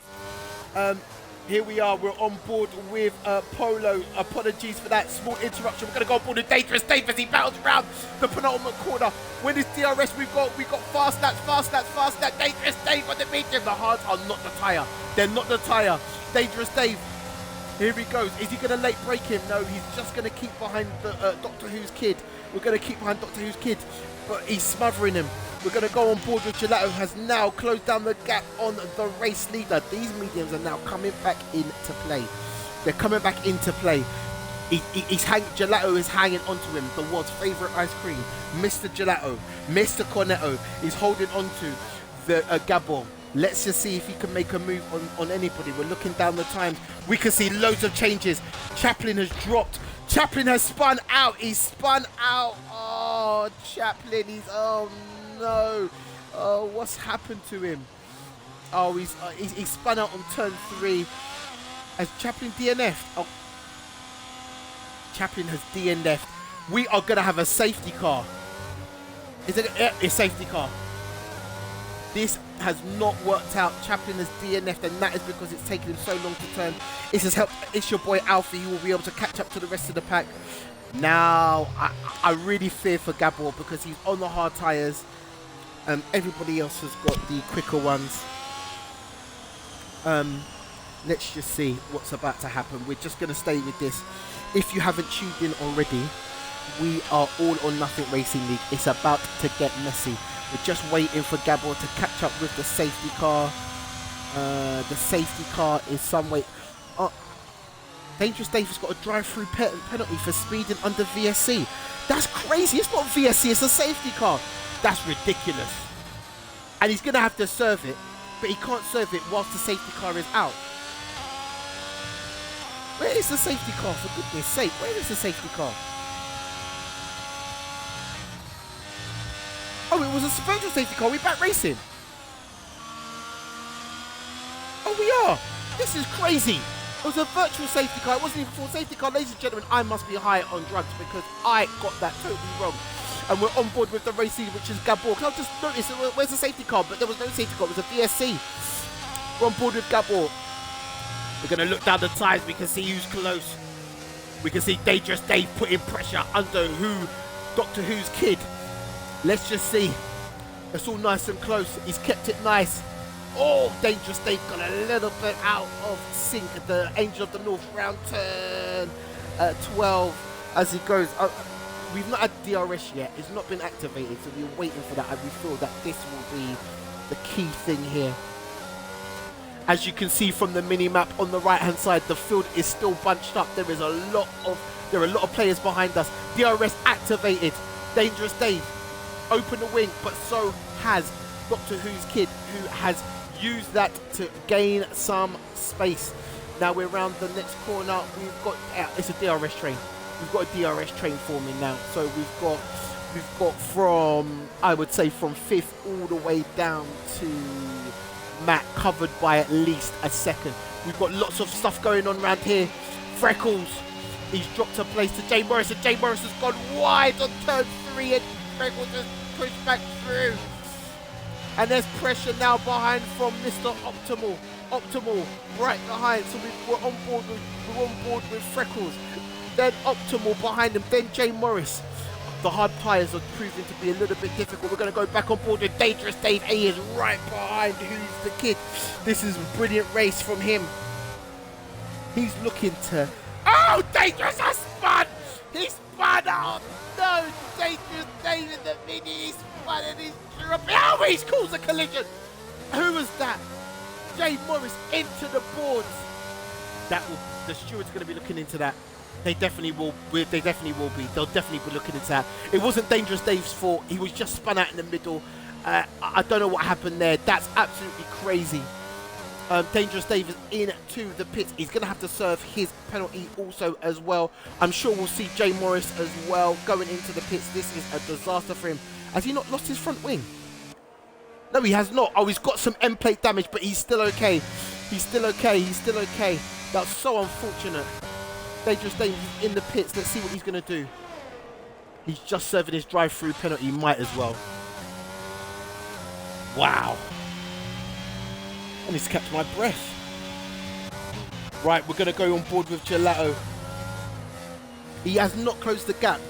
Here we are. We're on board with Polo. Apologies for that small interruption. We're going to go on board with Dangerous Dave as he battles around the penultimate corner. When it's DRS, we've got fast laps. Dangerous Dave on the medium. The hards are not the tyre. They're not the tyre. Dangerous Dave. Here he goes. Is he going to late break him? No, he's just going to keep behind the Doctor Who's kid. We're going to keep behind Doctor Who's kid, but he's smothering him. We're going to go on board with Gelato, has now closed down the gap on the race leader. These mediums are now coming back into play. They're coming back into play. Gelato is hanging onto him, the world's favourite ice cream. Mr. Gelato, Mr. Cornetto is holding onto the Gabor. Let's just see if he can make a move on anybody. We're looking down the times. We can see loads of changes. Chaplin has dropped. Chaplin has spun out. He's spun out. Oh, Chaplin. Oh no. Oh, what's happened to him? Oh, he's spun out on turn 3. Has Chaplin DNF'd? Oh, Chaplin has DNF'd. We are going to have a safety car. Is it a safety car? This has not worked out. Chaplin has DNF'd, and that is because it's taken him so long to turn. This has helped. It's your boy Alfie. He will be able to catch up to the rest of the pack. Now, I really fear for Gabor because he's on the hard tyres. Everybody else has got the quicker ones. Let's just see what's about to happen. We're just going to stay with this. If you haven't tuned in already, we are All or Nothing Racing League. It's about to get messy. We're just waiting for Gabor to catch up with the safety car. The safety car is some way. Dangerous Dave has got a drive-through penalty for speeding under VSC. That's crazy. It's not VSC, it's a safety car. That's ridiculous. And he's going to have to serve it, but he can't serve it whilst the safety car is out. Where is the safety car, for goodness sake? Where is the safety car? Oh, it was a virtual safety car. We're back racing. Oh, we are. This is crazy. It was a virtual safety car. It wasn't even a full safety car. Ladies and gentlemen, I must be high on drugs because I got that totally wrong. and we're on board with the race lead, which is Gabor. Can I just notice, where's the safety car? But there was no safety car, it was a VSC. We're on board with Gabor. We're going to look down the tyres, we can see who's close. We can see Dangerous Dave putting pressure under Doctor Who's kid. Let's just see. It's all nice and close. He's kept it nice. Oh, Dangerous Dave got a little bit out of sync. The Angel of the North round turn 12 as he goes. We've not had DRS yet. It's not been activated, so we're waiting for that. And we feel that this will be the key thing here. As you can see from the mini map on the right hand side, the field is still bunched up. There are a lot of players behind us. DRS activated. Dangerous Dave open the wing, but so has Doctor Who's kid, who has used that to gain some space. Now we're around the next corner. We've got it's a DRS train. We've got a DRS train forming now. So we've got from, I would say, from 5th all the way down to Matt, covered by at least a second. We've got lots of stuff going on around here. Freckles, he's dropped a place to Jay Morris, and Jay Morris has gone wide on turn 3, and Freckles just pushed back through. And there's pressure now behind from Mr. Optimal. Optimal right behind, so we're on board with Freckles. Then Optimal behind him, then Jay Morris. The hard tyres are proving to be a little bit difficult. We're going to go back on board with Dangerous Dave. He is right behind Who's the Kid. This is a brilliant race from him. He's looking to... Oh, Dangerous has spun! He spun! Oh, no! Dangerous Dave in the mini. He spun and he's dropping. Oh, he's caused a collision! Who was that? Jay Morris into the boards. The stewards are going to be looking into that. They definitely will be. They'll definitely be looking into that. It wasn't Dangerous Dave's fault. He was just spun out in the middle. I don't know what happened there. That's absolutely crazy. Dangerous Dave is into the pits. He's going to have to serve his penalty also as well. I'm sure we'll see Jay Morris as well going into the pits. This is a disaster for him. Has he not lost his front wing? No, he has not. Oh, he's got some end plate damage, but he's still okay. He's still okay. That's so unfortunate. Dangerous Dave is in the pits. Let's see what he's going to do. He's just serving his drive-through penalty. He might as well. Wow. I need to catch my breath. Right, we're going to go on board with Gelato. He has not closed the gap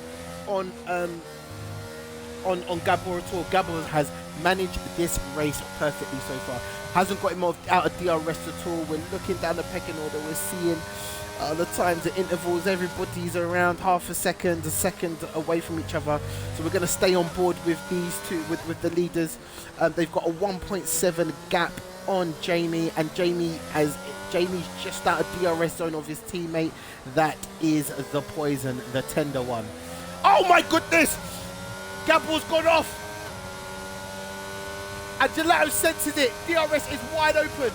on Gabor at all. Gabor has managed this race perfectly so far. Hasn't got him out of DRS at all. We're looking down the pecking order. We're seeing the times, the intervals. Everybody's around half a second away from each other. So we're going to stay on board with these two, with the leaders. They've got a 1.7 gap on Jamie, and Jamie's just out of DRS zone of his teammate. That is the poison, the tender one. Oh my goodness! Gabor's gone off! And Gelato senses it. DRS is wide open.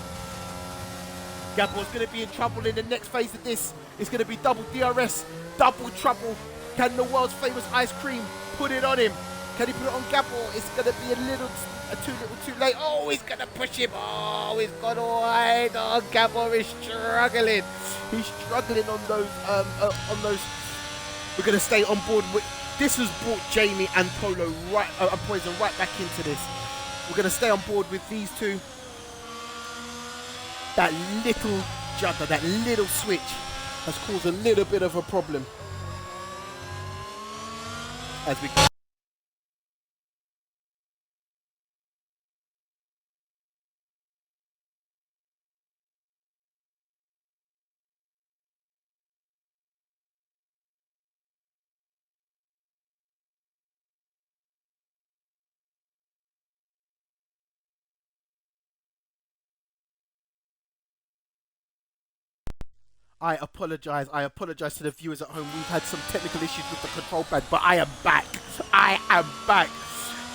Gabor's going to be in trouble in the next phase of this. It's going to be double DRS, double trouble. Can the world's famous ice cream put it on him? Can he put it on Gabor? It's going to be a little too late. Oh, he's going to push him. Oh, he's gone wide. Oh, Gabor is struggling. He's struggling on those. We're going to stay on board with. This has brought Jamie and Polo Poison right back into this. We're going to stay on board with these two. That little judder, that little switch has caused a little bit of a problem. As we I apologise to the viewers at home. We've had some technical issues with the control pad, but I am back.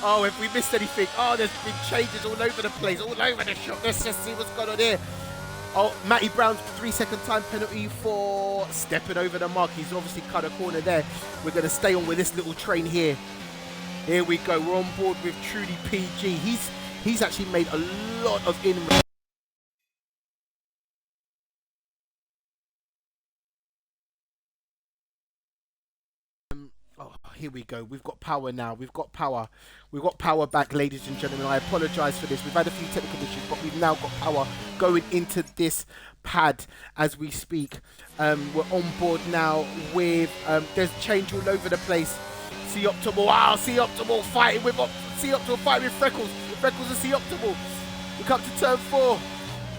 Oh, if we missed anything, there's been changes all over the place, all over the shop. Let's just see what's going on here. Oh, Matty Brown's 3-second time penalty for stepping over the mark. He's obviously cut a corner there. We're going to stay on with this little train here. Here we go. We're on board with Trudy PG. He's actually made a lot of inroads. here we go. We've got power now. We've got power. We've got power back, ladies and gentlemen. I apologise for this. We've had a few technical issues, but we've now got power going into this pad as we speak. We're on board now with, there's change all over the place. See Optimal, wow, See Optimal fighting with Freckles. Freckles and See Optimal. We come to turn 4.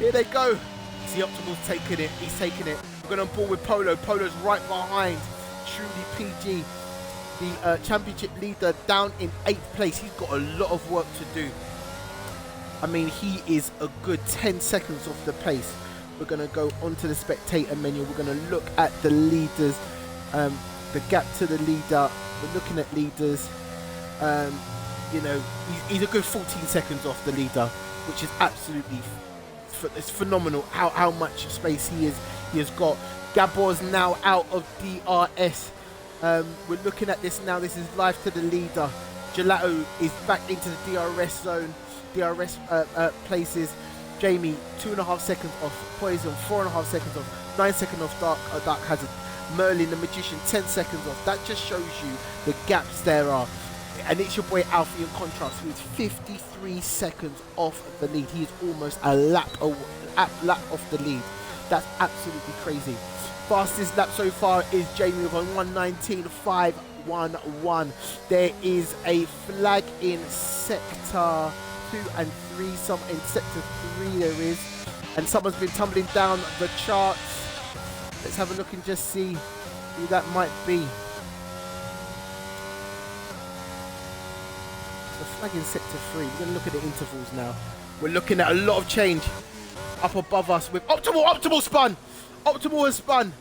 Here they go. See Optimal's taking it. He's taking it. We're going on board with Polo. Polo's right behind Truly PG, the championship leader, down in 8th place. He's got a lot of work to do. I mean, he is a good 10 seconds off the pace. We're going to go onto the spectator menu. We're going to look at the leaders, the gap to the leader. We're looking at leaders. You know, he's a good 14 seconds off the leader, which is absolutely it's phenomenal how much space he has got. Gabor's now out of DRS. We're looking at this now. This is live to the leader. Gelato is back into the DRS zone. DRS places. Jamie 2.5 seconds off. Poison 4.5 seconds off. 9 seconds off Dark Hazard. Merlin the Magician 10 seconds off. That just shows you the gaps there are. And it's your boy Alfie in contrast, who is 53 seconds off the lead. He is almost a lap off the lead. That's absolutely crazy. Fastest lap so far is Jamie with 1:19.511. There is a flag in sector 2 and 3. Some in sector 3 there is, and someone's been tumbling down the charts. Let's have a look and just see who that might be. The flag in sector 3. We're going to look at the intervals now. We're looking at a lot of change up above us with Optimal. Optimal spun. Optimal has spun.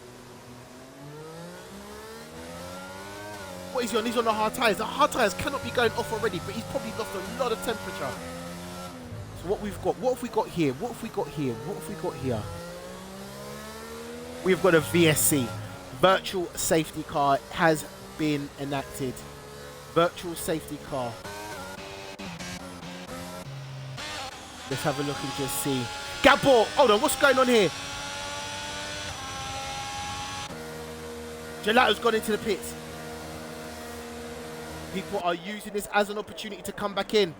What is he on? He's on the hard tyres. The hard tyres cannot be going off already, but he's probably lost a lot of temperature. So what we've got? What have we got here? What have we got here? What have we got here? We've got a VSC. Virtual safety car has been enacted. Virtual safety car. Let's have a look and just see. Gabor, hold on, what's going on here? Gelato's gone into the pits. People are using this as an opportunity to come back in.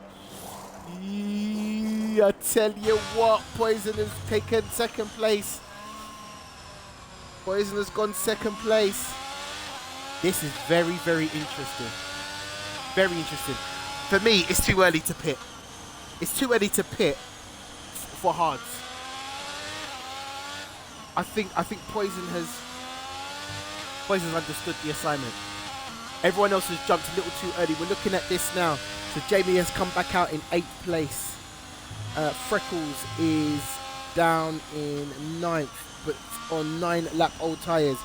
I tell you what, Poison has taken 2nd place. Poison has gone 2nd place. This is very, very interesting. Very interesting. For me, it's too early to pit. It's too early to pit for hards. I think Poison's understood the assignment. Everyone else has jumped a little too early. We're looking at this now. So Jamie has come back out in 8th place. Freckles is down in 9th, but on 9 lap old tyres.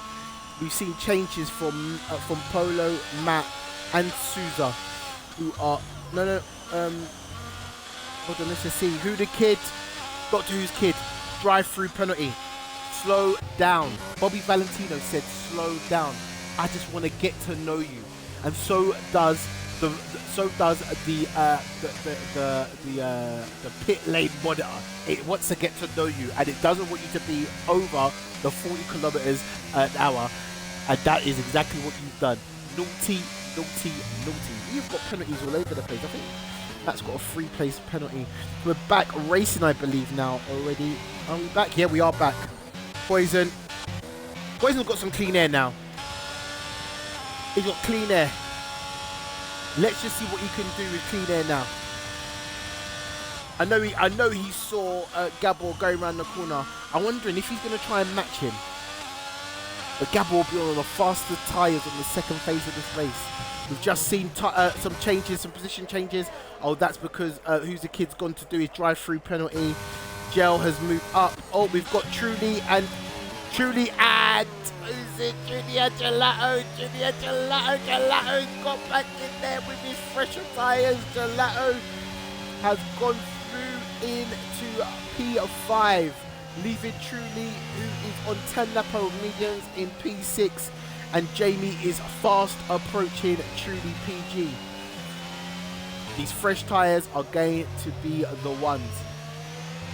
We've seen changes from Polo, Matt, and Souza, who are hold on, let's just see who the kid. Doctor Who's kid. Drive-through penalty. Slow down. Bobby Valentino said, "Slow down. I just want to get to know you," and so does the pit lane monitor. It wants to get to know you, and it doesn't want you to be over the 40 kilometers an hour, and that is exactly what you've done. Naughty, naughty, naughty. You've got penalties all over the place. I think Matt's got a 3-place penalty. We're back racing, I believe, now already. Are we back? Yeah, we are back. Poison's got some clean air now. He's got clean air. Let's just see what he can do with clean air now. I know he saw Gabor going around the corner. I'm wondering if he's going to try and match him. But Gabor will be on the faster tyres on the 2nd phase of this race. We've just seen some changes, some position changes. Oh, that's because Who's the Kid's gone to do his drive-through penalty. Gel has moved up. Oh, we've got Truly and is it Junior Gelato? Junior Gelato. Gelato's got back in there with his fresher tyres. Gelato has gone through into P5, leaving Truly, who is on 10 Lapo mediums, in P6, and Jamie is fast approaching Truly PG. These fresh tyres are going to be the ones.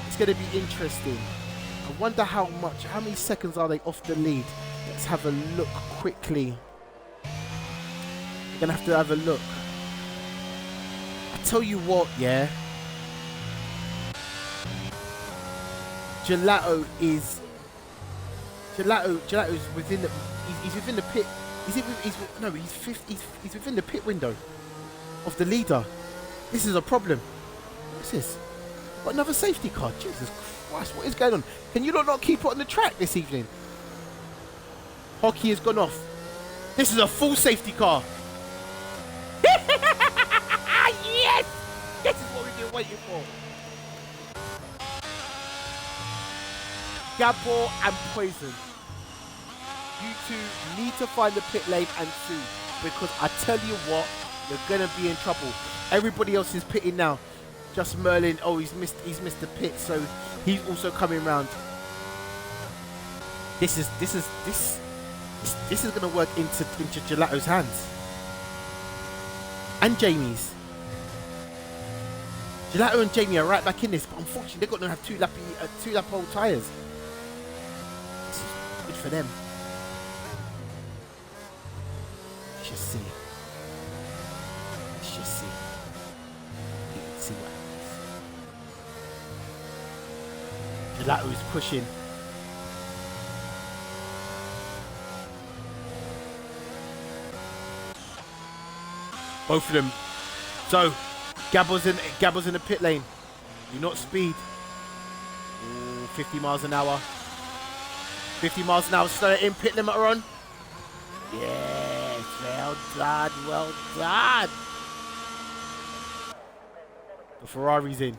It's going to be interesting. I wonder how many seconds are they off the lead? Let's have a look quickly. We're Gonna have to have a look. I tell you what, yeah. Gelato is within the. He's within the pit. He's within the pit window of the leader. This is a problem. What's this? What, another safety car? Jesus Christ, what is going on? Can you not keep it on the track this evening? Hockey has gone off. This is a full safety car. Yes! This is what we've been waiting for. Gabor and Poison. You two need to find the pit lane and sue, because I tell you what, you're gonna be in trouble. Everybody else is pitting now. Just Merlin. Oh, he's missed the pit, so he's also coming round. This is gonna work into Gelato's hands and Jamie's. Gelato and Jamie are right back in this, but unfortunately they've got to have two lap old tyres. This is good for them. Let's just see. Let's see what happens. Gelato is pushing. Both of them. So Gabor's in the pit lane. Do not speed. Ooh, 50 miles an hour. 50 miles an hour. Slow in. Pit limiter on. Yes. Well done. Well done. The Ferrari's in.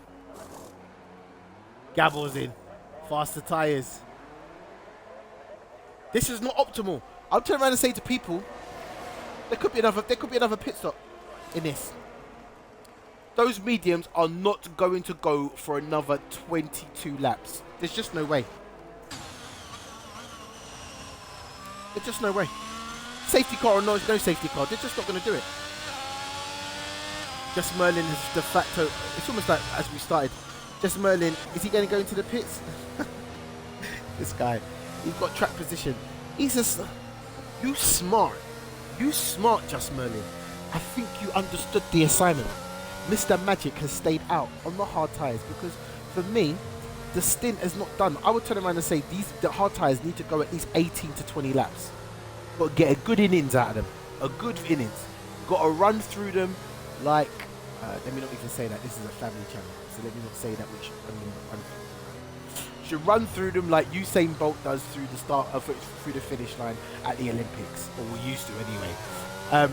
Gabor's in. Faster tyres. This is not optimal. I'll turn around and say to people, there could be another pit stop in this. Those mediums are not going to go for another 22 laps. There's just no way. There's just no way. Safety car or no safety car, they're just not going to do it. Just Merlin is de facto. It's almost like as we started. Just Merlin, is he going to go into the pits? This guy, he's got track position. He's just, you smart, Just Merlin. I think you understood the assignment. Mr. Magic has stayed out on the hard tyres because, for me, the stint is not done. I would turn around and say the hard tyres need to go at least 18 to 20 laps. Got to get a good innings out of them. A good innings. Got to run through them like... let me not even say that. This is a family channel. So let me not say that which I mean run through. Should run through them like Usain Bolt does through the start of through the finish line at the Olympics. Or we used to anyway.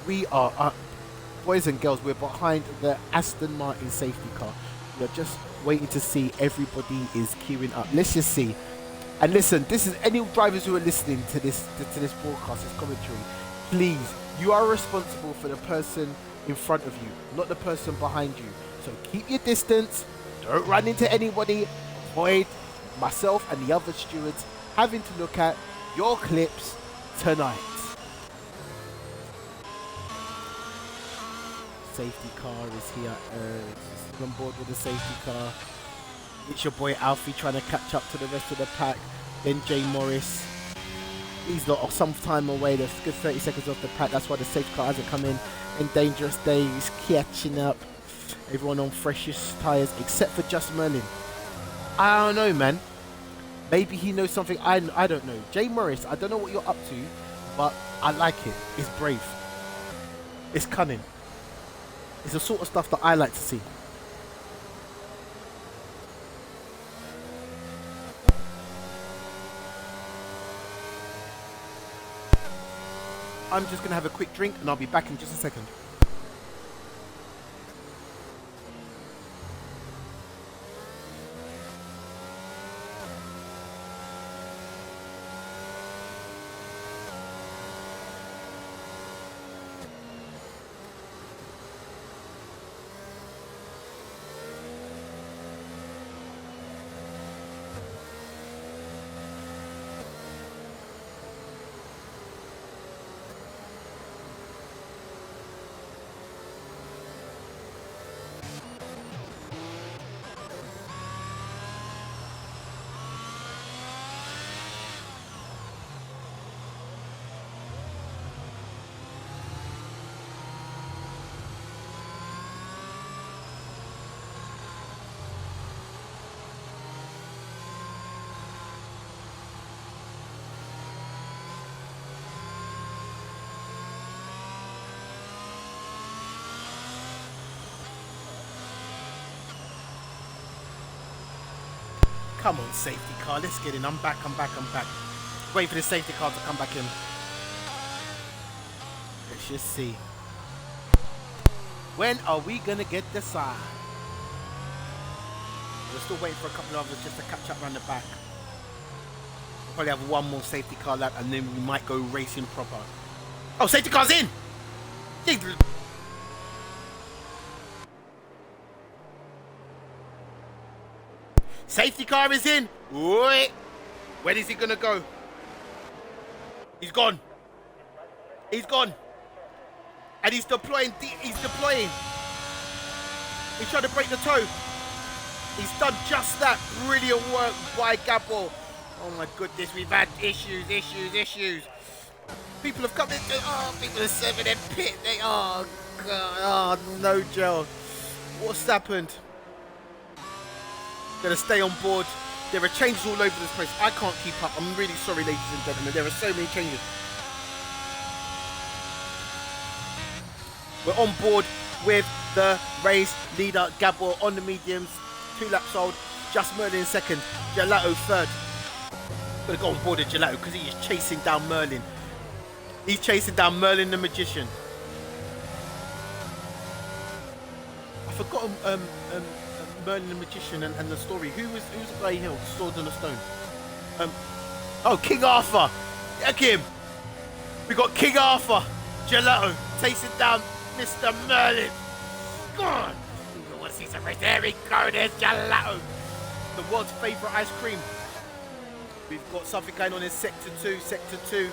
We are... boys and girls, we're behind the Aston Martin safety car. We're just waiting to see everybody is queuing up. Let's just see. And listen, this is any drivers who are listening to this broadcast, this commentary. Please, you are responsible for the person in front of you, not the person behind you. So keep your distance. Don't run into anybody. Avoid myself and the other stewards having to look at your clips tonight. Safety car is here. On board with the safety car. It's your boy Alfie trying to catch up to the rest of the pack. Then Jay Morris. These lot are some time away. They're good 30 seconds off the pack. That's why the safety car hasn't come in. And Dangerous Days catching up. Everyone on freshest tyres except for Just Merlin. I don't know, man. Maybe he knows something I don't know. Jay Morris, I don't know what you're up to, but I like it. It's brave. It's cunning. It's the sort of stuff that I like to see. I'm just going to have a quick drink and I'll be back in just a second. Come on, safety car. Let's get in. I'm back. Wait for the safety car to come back in. Let's just see. When are we going to get the sign? We're still waiting for a couple of others just to catch up around the back. We'll probably have one more safety car lap and then we might go racing proper. Oh, safety car's in! Safety car is in! Wait! Where is he going to go? He's gone. He's gone. And he's deploying. He's trying to break the toe. He's done just that. Brilliant work by Gabor. Oh my goodness, we've had issues. People have come into. Oh, people are serving their pit. Oh God. Oh, no gel. What's happened? Gonna stay on board. There are changes all over this place. I can't keep up. I'm really sorry, ladies and gentlemen. There are so many changes. We're on board with the race leader, Gabor, on the mediums. 2 laps old. Just Merlin in second. Gelato third. Gonna go on board with Gelato because he is chasing down Merlin. He's chasing down Merlin the Magician. I forgot Merlin the Magician and the story. Who's the guy here? Sword and a Stone. Oh, King Arthur. Heck him. We got King Arthur. Gelato chasing down Mr. Merlin. God. You want to see some race? There we go. There's Gelato. The world's favourite ice cream. We've got something going on in Sector 2. Sector 2.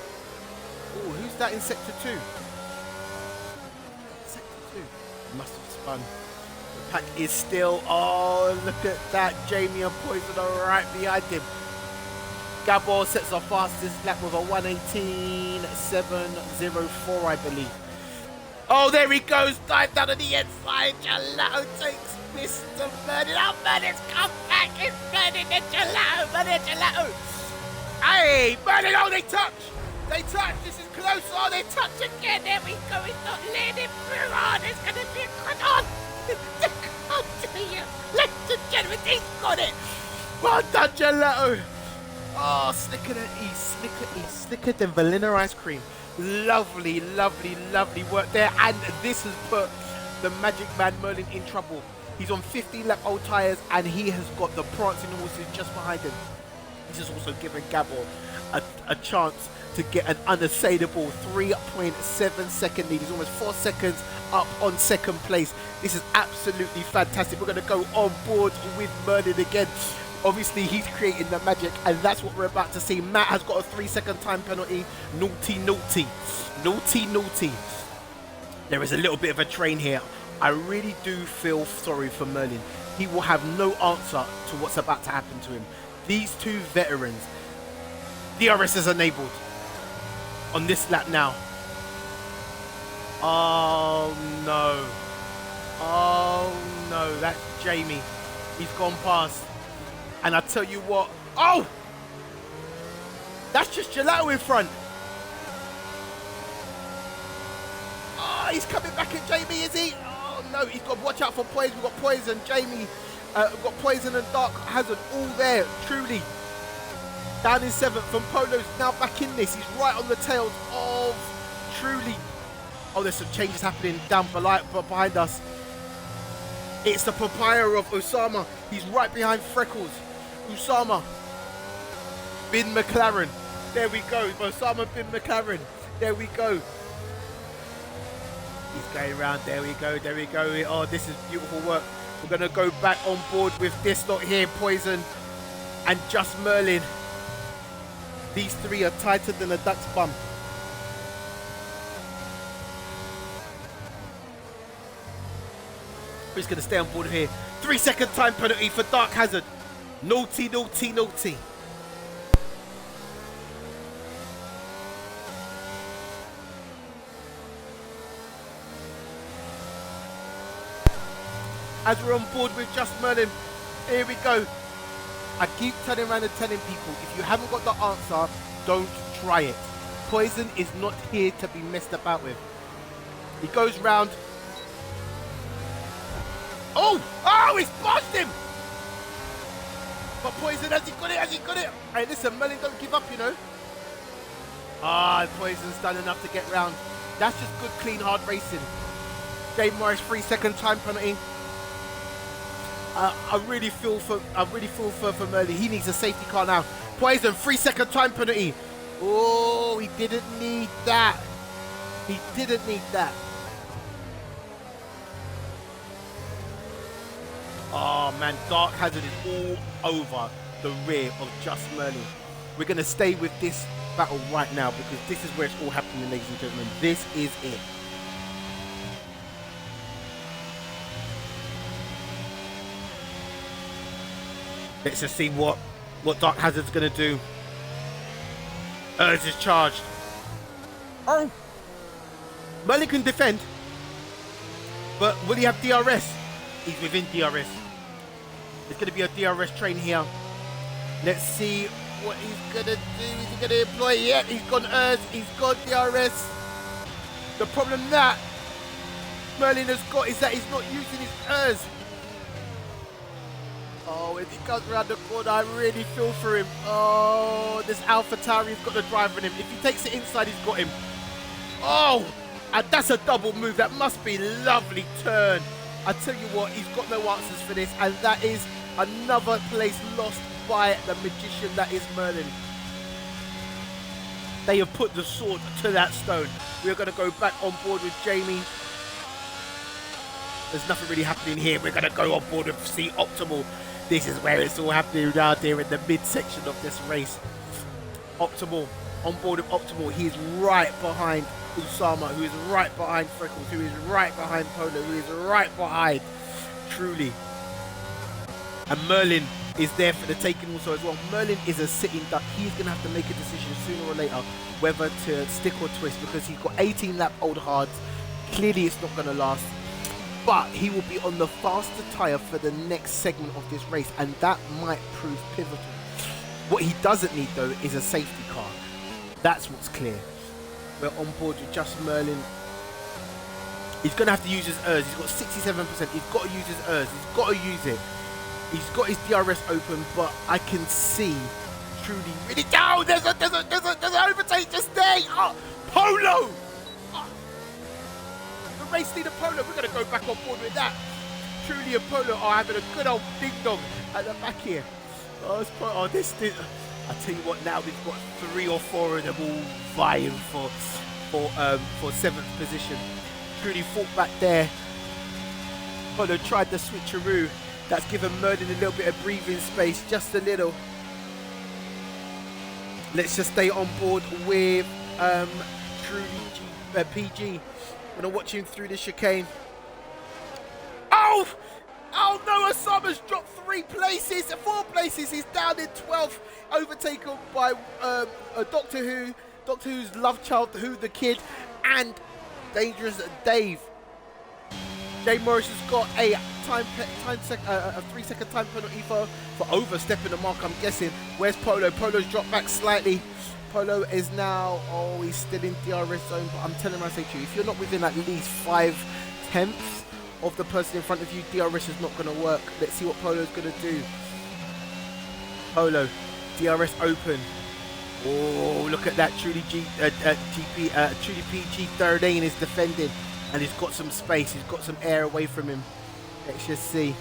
Oh, who's that in Sector 2? Sector 2. Must have spun. The pack is still. Oh, look at that. Jamie and Poison are right behind him. Gabor sets our fastest lap with a 1:18.704, I believe. Oh, there he goes. Dive down on the inside. Gelato takes Mr. Merlin. Oh, Merlin's come back. It's Merlin and Gelato. Merlin and Gelato. Hey, Merlin. Oh, they touch. They touch. This is close. Oh, they touch again. There we go. He's not letting him through. Oh, there's going to be a cut on. Oh, dear. Ladies and gentlemen, he's got it. Well done, Gelato. Oh, slicker than East. Slicker than vanilla ice cream. Lovely work there. And this has put the Magic Man Merlin in trouble. He's on 15-lap old tyres and he has got the prancing horses just behind him. This has also given Gabor a chance to get an unassailable 3.7 second lead. He's almost 4 seconds up on second place. This is absolutely fantastic. We're going to go on board with Merlin again. Obviously, he's creating the magic, and that's what we're about to see. Matt has got a 3-second time penalty. Naughty. There is a little bit of a train here. I really do feel sorry for Merlin. He will have no answer to what's about to happen to him. These two veterans, DRS is enabled on this lap now. Oh no, that's Jamie. He's gone past. And I tell you what, oh! That's just Gelato in front. Oh, he's coming back at Jamie, is he? Oh no, he's got to watch out for Poison. We've got Poison, Jamie, we've got Poison and Dark Hazard all there, truly. Down in 7th, and Polo's now back in this. He's right on the tails of Truly. Oh, there's some changes happening down behind us. It's the papaya of Osama. He's right behind Freckles. Osama bin McLaren. There we go. Osama bin McLaren. There we go. He's going around. There we go. Oh, this is beautiful work. We're going to go back on board with this lot here. Poison and Just Merlin. These three are tighter than a duck's bum. Who's going to stay on board here? 3-second time penalty for Dark Hazard. Naughty. As we're on board with Just Merlin, here we go. I keep turning around and telling people, if you haven't got the answer, don't try it. Poison is not here to be messed about with. He goes round. Oh, he's passed him. But Poison, has he got it? Has he got it? Hey, listen, Merlin, don't give up, you know. Ah, Poison's done enough to get round. That's just good, clean, hard racing. Dave Morris, 3-second time penalty. I really feel for Merlin. He needs a safety car now. Poison, 3-second time penalty. Oh, he didn't need that. He didn't need that. Oh man, Dark Hazard is all over the rear of Just Merlin. We're going to stay with this battle right now because this is where it's all happening, ladies and gentlemen. This is it. Let's just see what Dark Hazard's going to do. Urge is charged. Oh! Merlin can defend. But will he have DRS? He's within DRS. There's going to be a DRS train here. Let's see what he's going to do. Is he going to employ? Yeah, he's gone Urge. He's got DRS. The problem that Merlin has got is that he's not using his Urge. Oh, if he comes around the corner, I really feel for him. Oh, this AlphaTauri's got the driver in him. If he takes it inside, he's got him. Oh, and that's a double move. That must be a lovely turn. I tell you what, he's got no answers for this, and that is another place lost by the magician that is Merlin. They have put the sword to that stone. We're going to go back on board with Jamie. There's nothing really happening here. We're going to go on board with C Optimal. This is where it's all happening down there in the midsection of this race. Optimal, on board with Optimal. He's right behind Usama, who is right behind Freckles, who is right behind Polo, who is right behind Truly. And Merlin is there for the taking also as well. Merlin is a sitting duck. He's going to have to make a decision sooner or later whether to stick or twist because he's got 18 lap old hards. Clearly it's not going to last. But he will be on the faster tyre for the next segment of this race, and that might prove pivotal. What he doesn't need, though, is a safety car. That's what's clear. We're on board with Just Merlin. He's going to have to use his ERS. He's got 67%. He's got to use his ERS. He's got to use it. He's got his DRS open, but I can see Truly really... Oh, there's an overtake just there. Oh, Polo! Race leader Polo, we're going to go back on board with that. Truly and Polo are having a good old ding dong at the back here. Oh, this I tell you what, now we've got 3 or 4 of them all vying for 7th position. Truly fought back there. Polo tried the switcheroo. That's given Merlin a little bit of breathing space, just a little. Let's just stay on board with Truly PG. When I'm watching through the chicane. Oh! Oh no, Osama's dropped 4 places. He's down in 12th, overtaken by Doctor Who's love child, Who the Kid, and Dangerous Dave. Jay Morris has got a 3-second time penalty for overstepping the mark, I'm guessing. Where's Polo? Polo's dropped back slightly. Polo is now, he's still in DRS zone, but I'm telling him, I say to you, if you're not within at least 5/10 of the person in front of you, DRS is not going to work. Let's see what Polo's going to do. Polo, DRS open. Oh, look at that. Truly PG 13 is defending, and he's got some space. He's got some air away from him. Let's just see.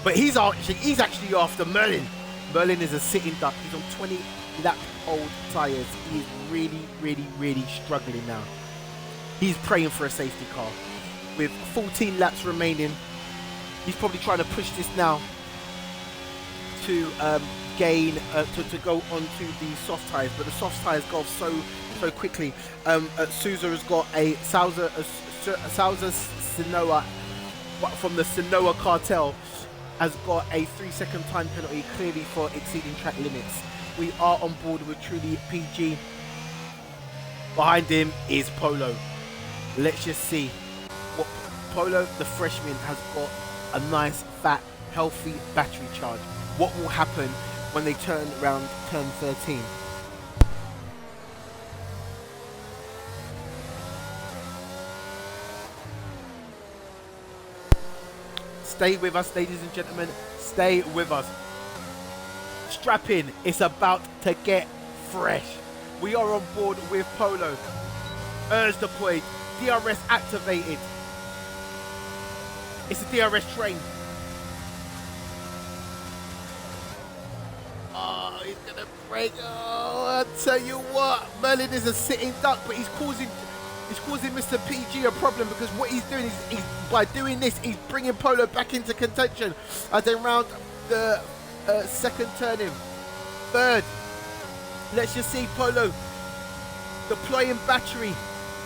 But he's actually after Merlin. Merlin is a sitting duck. He's on 20 lap old tyres. He is really struggling now. He's praying for a safety car. With 14 laps remaining, he's probably trying to push this now to gain to go onto the soft tyres, but the soft tyres go off so quickly. Souza has got a Souza Sinoa from the Sinoa cartel, has got a 3-second time penalty, clearly for exceeding track limits. We are on board with Truly PG. Behind him is Polo. Let's just see what Polo, the freshman, has got a nice, fat, healthy battery charge. What will happen when they turn around turn 13? Stay with us, ladies and gentlemen. Stay with us. Strap in. It's about to get fresh. We are on board with Polo. ERS deployed. DRS activated. It's a DRS train. Oh, he's gonna break. Oh, I tell you what, Merlin is a sitting duck, but he's causing Mr. PG a problem, because what he's doing is by doing this, he's bringing Polo back into contention as they round the second turning. Third, let's just see Polo deploying battery,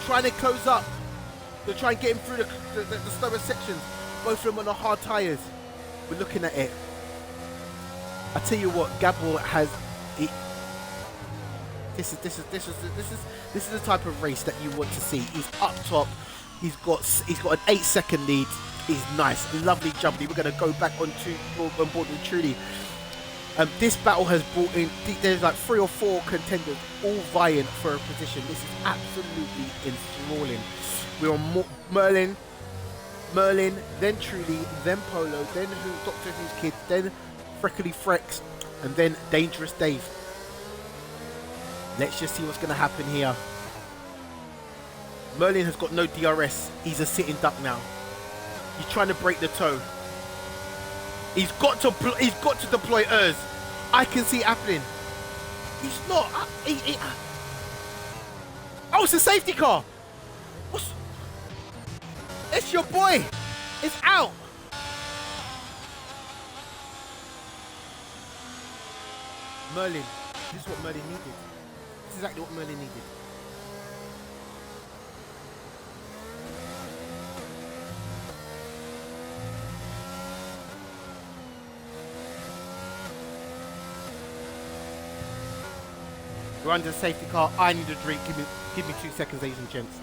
trying to close up to try and get him through the slower sections. Both of them on the hard tyres. We're looking at it. I tell you what, Gabor has. This is the type of race that you want to see. He's up top. He's got an 8-second lead. He's nice, lovely jumpy. We're going to go back on board with Trudy. This battle has brought in. There's like 3 or 4 contenders, all vying for a position. This is absolutely enthralling. We're on Merlin, then Trudy, then Polo, then Doctor Who's Kid, then Freckly Frex, and then Dangerous Dave. Let's just see what's going to happen here. Merlin has got no DRS. He's a sitting duck now. He's trying to break the toe. He's got to deploy ERS. I can see it happening. He's not. Oh, it's a safety car. It's your boy. It's out. Merlin. This is what Merlin needed. This is exactly what Merlin needed. We're under the safety car. I need a drink. Give me 2 seconds, ladies and gents.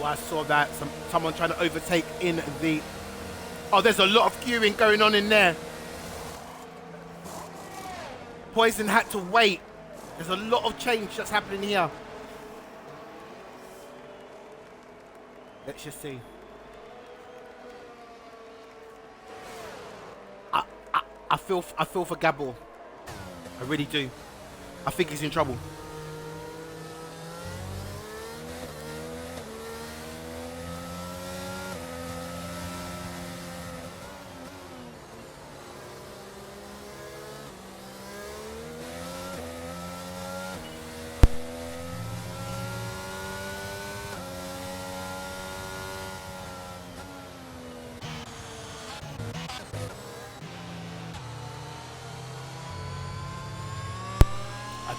I saw that. Someone trying to overtake in the... Oh, there's a lot of queuing going on in there. Poison had to wait. There's a lot of change that's happening here. Let's just see. I feel for Gabor. I really do. I think he's in trouble.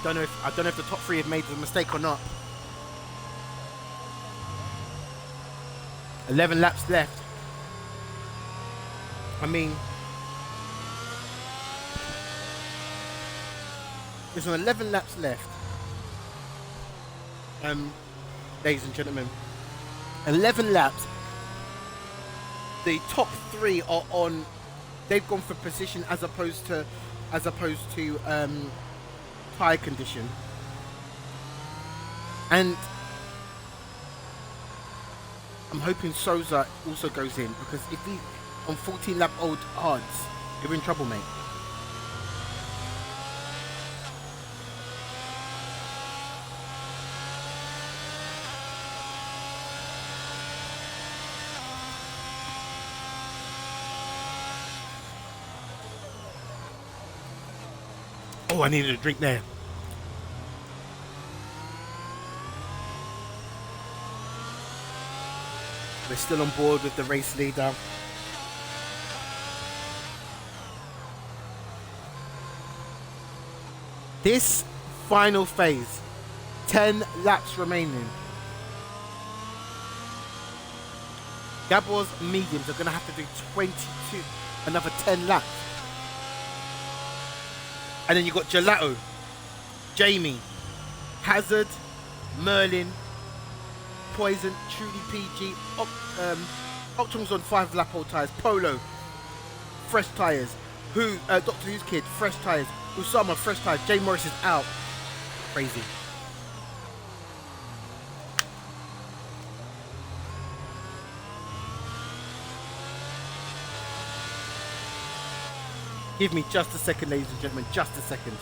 I don't know if the top 3 have made the mistake or not. 11 laps left. I mean, there's 11 laps left. Ladies and gentlemen, 11 laps. The top 3 are on. They've gone for position as opposed to tyre condition, and I'm hoping Souza also goes in, because if he on 14 lap old hards, you're in trouble, mate. Oh, I needed a drink there. We're still on board with the race leader. This final phase, 10 laps remaining. Gabor's mediums are going to have to do 22, another 10 laps. And then you've got Gelato, Jamie, Hazard, Merlin, Poison, Truly PG, Optimal's on 5 lap old tyres, Polo, fresh tyres, Doctor Who's Kid, fresh tyres, Usama, fresh tyres, Jay Morris is out. Crazy. Give me just a second, ladies and gentlemen, just a second.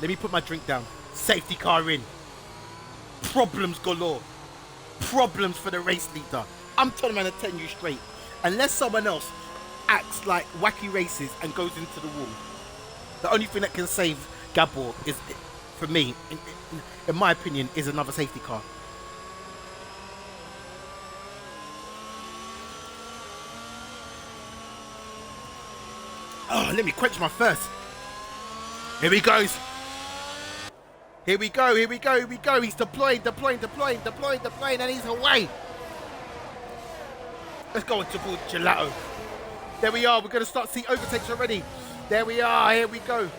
Let me put my drink down. Safety car in. Problems galore. Problems for the race leader. I'm telling you, man, I'm telling you straight. Unless someone else acts like wacky races and goes into the wall, the only thing that can save Gabor is, for me, in my opinion, is another safety car. Oh, let me quench my thirst. Here he goes. Here we go, here we go, here we go. He's deploying, and he's away. Let's go into board Gelato. There we are. We're going to start to see overtakes already. There we are. Here we go.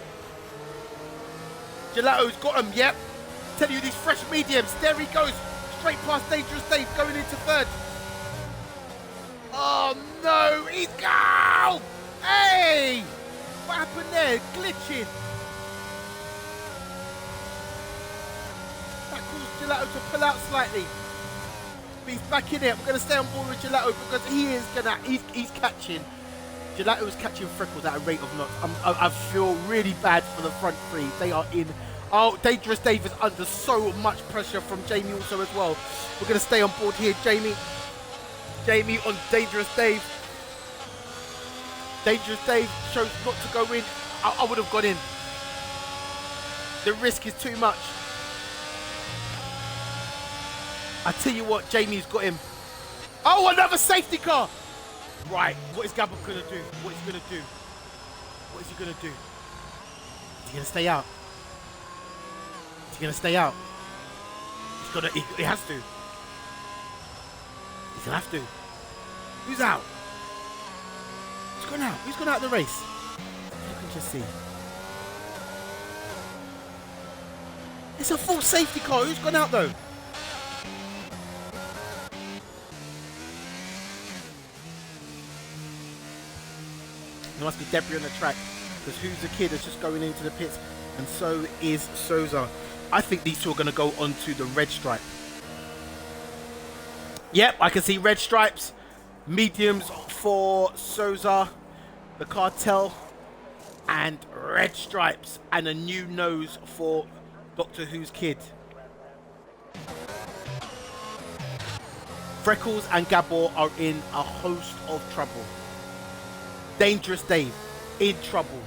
Gelato's got him. Yep. Tell you these fresh mediums. There he goes. Straight past Dangerous Dave, going into third. Oh no, he's gone. Hey, what happened there? Glitching. Gelato to pull out slightly. But he's back in it. We're going to stay on board with Gelato because he's catching. Gelato is catching Freckles at a rate of knots. I feel really bad for the front three. They are in. Oh, Dangerous Dave is under so much pressure from Jamie also as well. We're going to stay on board here, Jamie. Jamie on Dangerous Dave. Dangerous Dave chose not to go in. I would have gone in. The risk is too much. I tell you what, Jamie's got him. Oh, another safety car! Right, what is Gabor gonna do? What is he gonna do? What is he gonna do? Is he gonna stay out? Is he gonna stay out? He has to. He's gonna have to. Who's out? Who's gone out? Who's gone out of the race? You can just see. It's a full safety car. Who's gone out though? There must be debris on the track because Who's the Kid is just going into the pits, and so is Souza. I think these two are going to go onto the red stripe. Yep, I can see red stripes. Mediums for Souza, the cartel, and red stripes, and a new nose for Doctor Who's Kid. Freckles and Gabor are in a host of trouble. Dangerous Dave in trouble.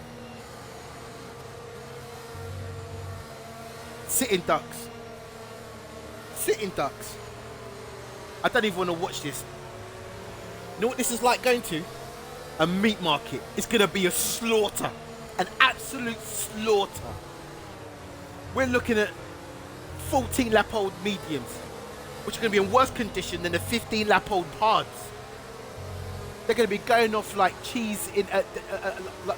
Sitting ducks. Sitting ducks. I don't even want to watch this. You know what this is like going to? A meat market. It's going to be a slaughter. An absolute slaughter. We're looking at 14 lap old mediums, which are going to be in worse condition than the 15 lap old hards. They're going to be going off like cheese in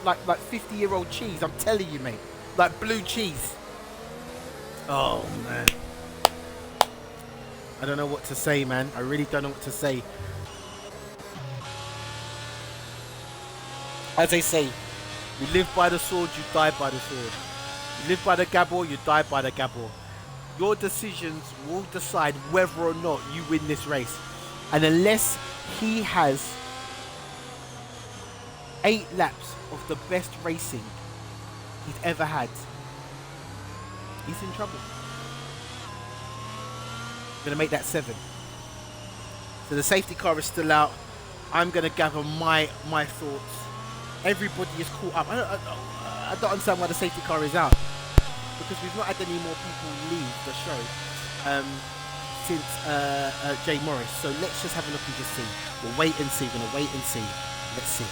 like 50-year-old cheese. I'm telling you, mate, like blue cheese. Oh man, I don't know what to say, man. I really don't know what to say. As they say, you live by the sword, you die by the sword. You live by the Gabor, you die by the Gabor. Your decisions will decide whether or not you win this race. And unless he has 8 laps of the best racing he's ever had, he's in trouble. I'm going to make that 7. So the safety car is still out. I'm going to gather my thoughts. Everybody is caught up. I don't understand why the safety car is out, because we've not had any more people leave the show since Jay Morris. So let's just have a look and just see. We'll wait and see. We're going to wait and see. Let's see.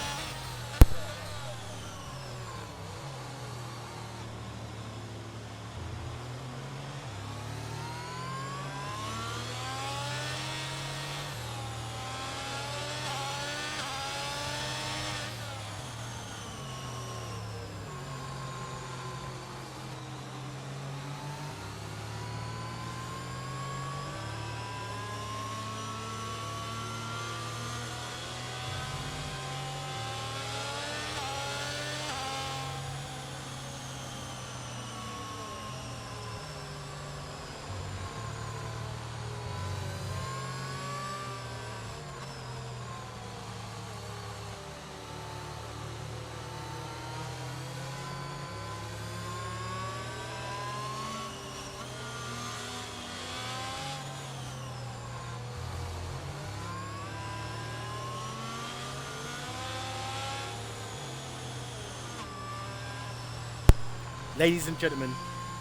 Ladies and gentlemen,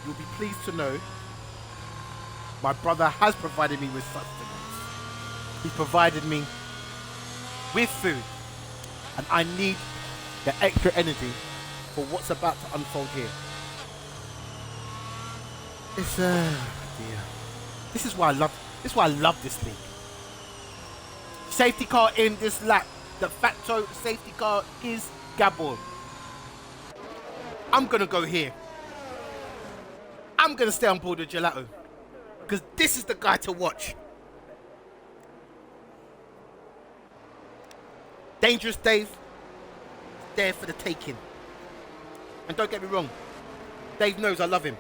you'll be pleased to know my brother has provided me with sustenance. He provided me with food, and I need the extra energy for what's about to unfold here. Dear. This is why I love this league. Safety car in this lap. De facto safety car is Gabor. I'm gonna go here. I'm going to stay on board with Gelato, because this is the guy to watch. Dangerous Dave is there for the taking. And don't get me wrong, Dave knows I love him.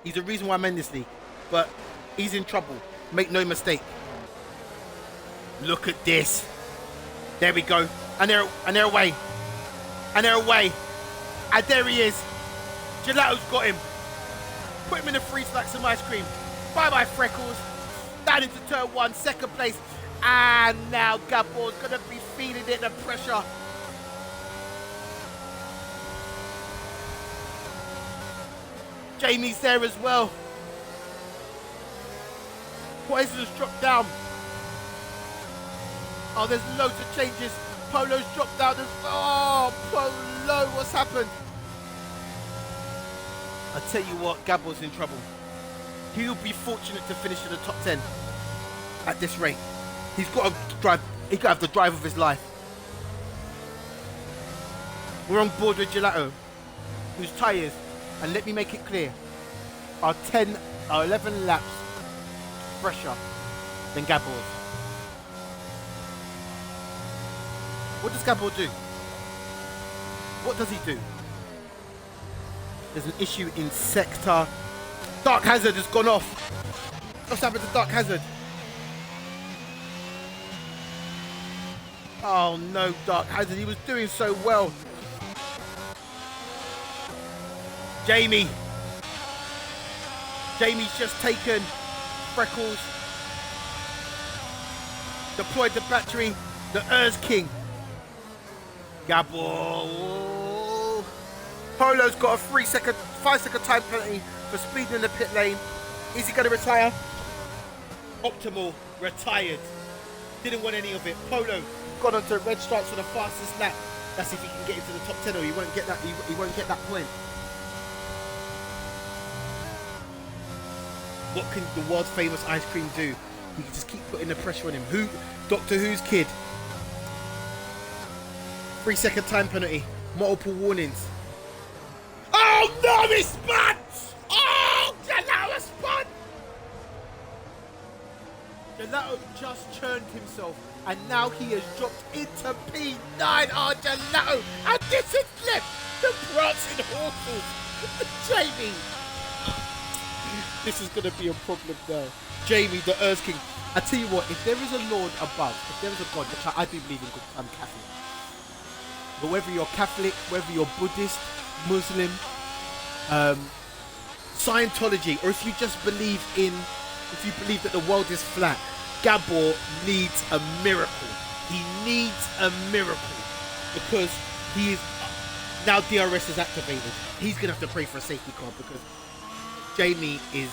He's the reason why I'm in this league, but he's in trouble. Make no mistake. Look at this. There we go. And they're away. And they're away. And there he is. Gelato's got him. Put him in the freeze like some ice cream. Bye-bye, Freckles. Down into turn 1, second place. And now Gabor's going to be feeling it, the pressure. Jamie's there as well. Poison's dropped down. Oh, there's loads of changes. Polo's dropped down as well. Oh, Polo, what's happened? I tell you what, Gabor's in trouble. He'll be fortunate to finish in the top 10 at this rate. He's got to drive. He's got to have the drive of his life. We're on board with Gelato, whose tyres, and let me make it clear, are 11 laps fresher than Gabor's. What does Gabor do? What does he do? There's an issue in sector. Dark Hazard has gone off. What's happened to Dark Hazard? Oh no, Dark Hazard. He was doing so well. Jamie's just taken Freckles. Deployed the battery. The Urs King. Gabor. Polo's got a 5-second time penalty for speeding in the pit lane. Is he going to retire? Optimal, retired. Didn't want any of it. Polo got onto red stripes for the fastest lap. That's if he can get into the top 10, or he won't get that. He won't get that point. What can the world famous ice cream do? You can just keep putting the pressure on him. Doctor Who's kid. 3-second time penalty. Multiple warnings. Oh no, he spun! Oh, Gelato spun! Gelato just churned himself, and now he has dropped into P9. Oh, Gelato! And this is left the prancing horses. Jamie! This is going to be a problem now. Jamie, the Earth King. I tell you what, if there is a Lord above, if there is a God, which I do believe in, because I'm Catholic. But whether you're Catholic, whether you're Buddhist, Muslim, Scientology, or if you just believe that the world is flat, Gabor needs a miracle. He needs a miracle because he is now DRS is activated. He's gonna have to pray for a safety car because Jamie is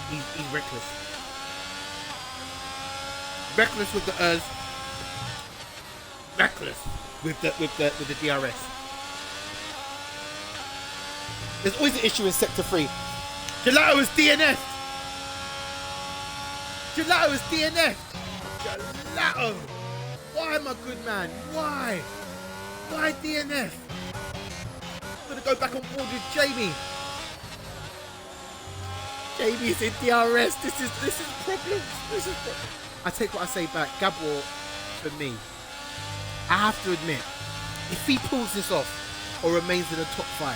he's reckless. Reckless with the reckless with the DRS. There's always an issue in Sector 3. Gelato is DNF. Gelato is DNF. Gelato. Why, my good man? Why? Why DNF? I'm gonna go back on board with Jamie. Jamie's in DRS. This is problems. This is problems. I take what I say back. Gabor, for me, I have to admit, if he pulls this off or remains in the top 5,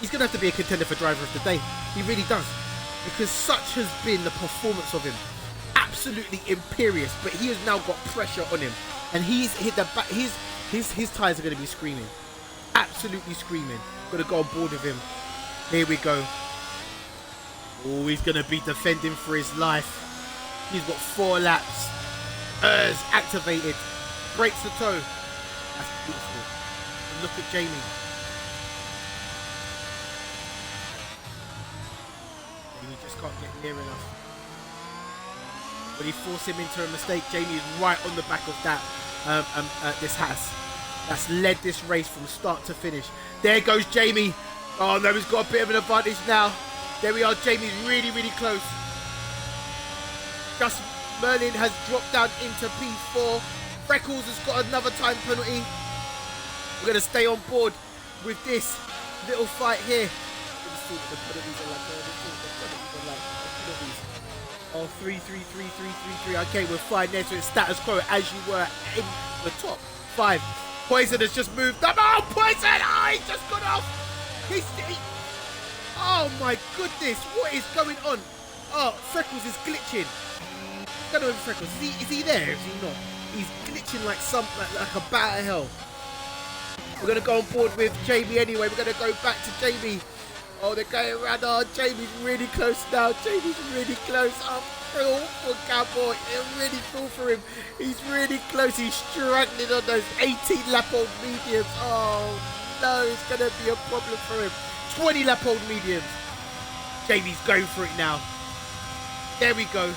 he's going to have to be a contender for driver of the day. He really does. Because such has been the performance of him. Absolutely imperious, but he has now got pressure on him. And he's hit the back. His tyres are going to be screaming. Absolutely screaming. Got to go on board with him. Here we go. Oh, he's going to be defending for his life. He's got 4 laps. Activated. Breaks the toe. That's beautiful. And look at Jamie. Jamie just can't get near enough. When he forced him into a mistake, Jamie is right on the back of that. This Haas. That's led this race from start to finish. There goes Jamie. Oh no, he's got a bit of an advantage now. There we are. Jamie's really, really close. Just Merlin has dropped down into P4. Freckles has got another time penalty. We're going to stay on board with this little fight here. Oh, 3, 3, 3, 3, 3, 3. Okay, we're fine there. So it's status quo as you were in the top 5. Poison has just moved up. Oh, Poison! Oh, he just got off. Oh my goodness, what is going on? Oh, Freckles is glitching. I don't know if Freckles, is he there? Is he not? He's glitching like a bat of hell. We're going to go on board with Jamie anyway. We're going to go back to Jamie. Oh, they're going around. Oh, Jamie's really close now. Jamie's really close. I feel for Gabor. I really feel for him. He's really close. He's struggling on those 18-lap-old mediums. Oh, no, it's going to be a problem for him. 20-lap-old mediums. Jamie's going for it now. There we go.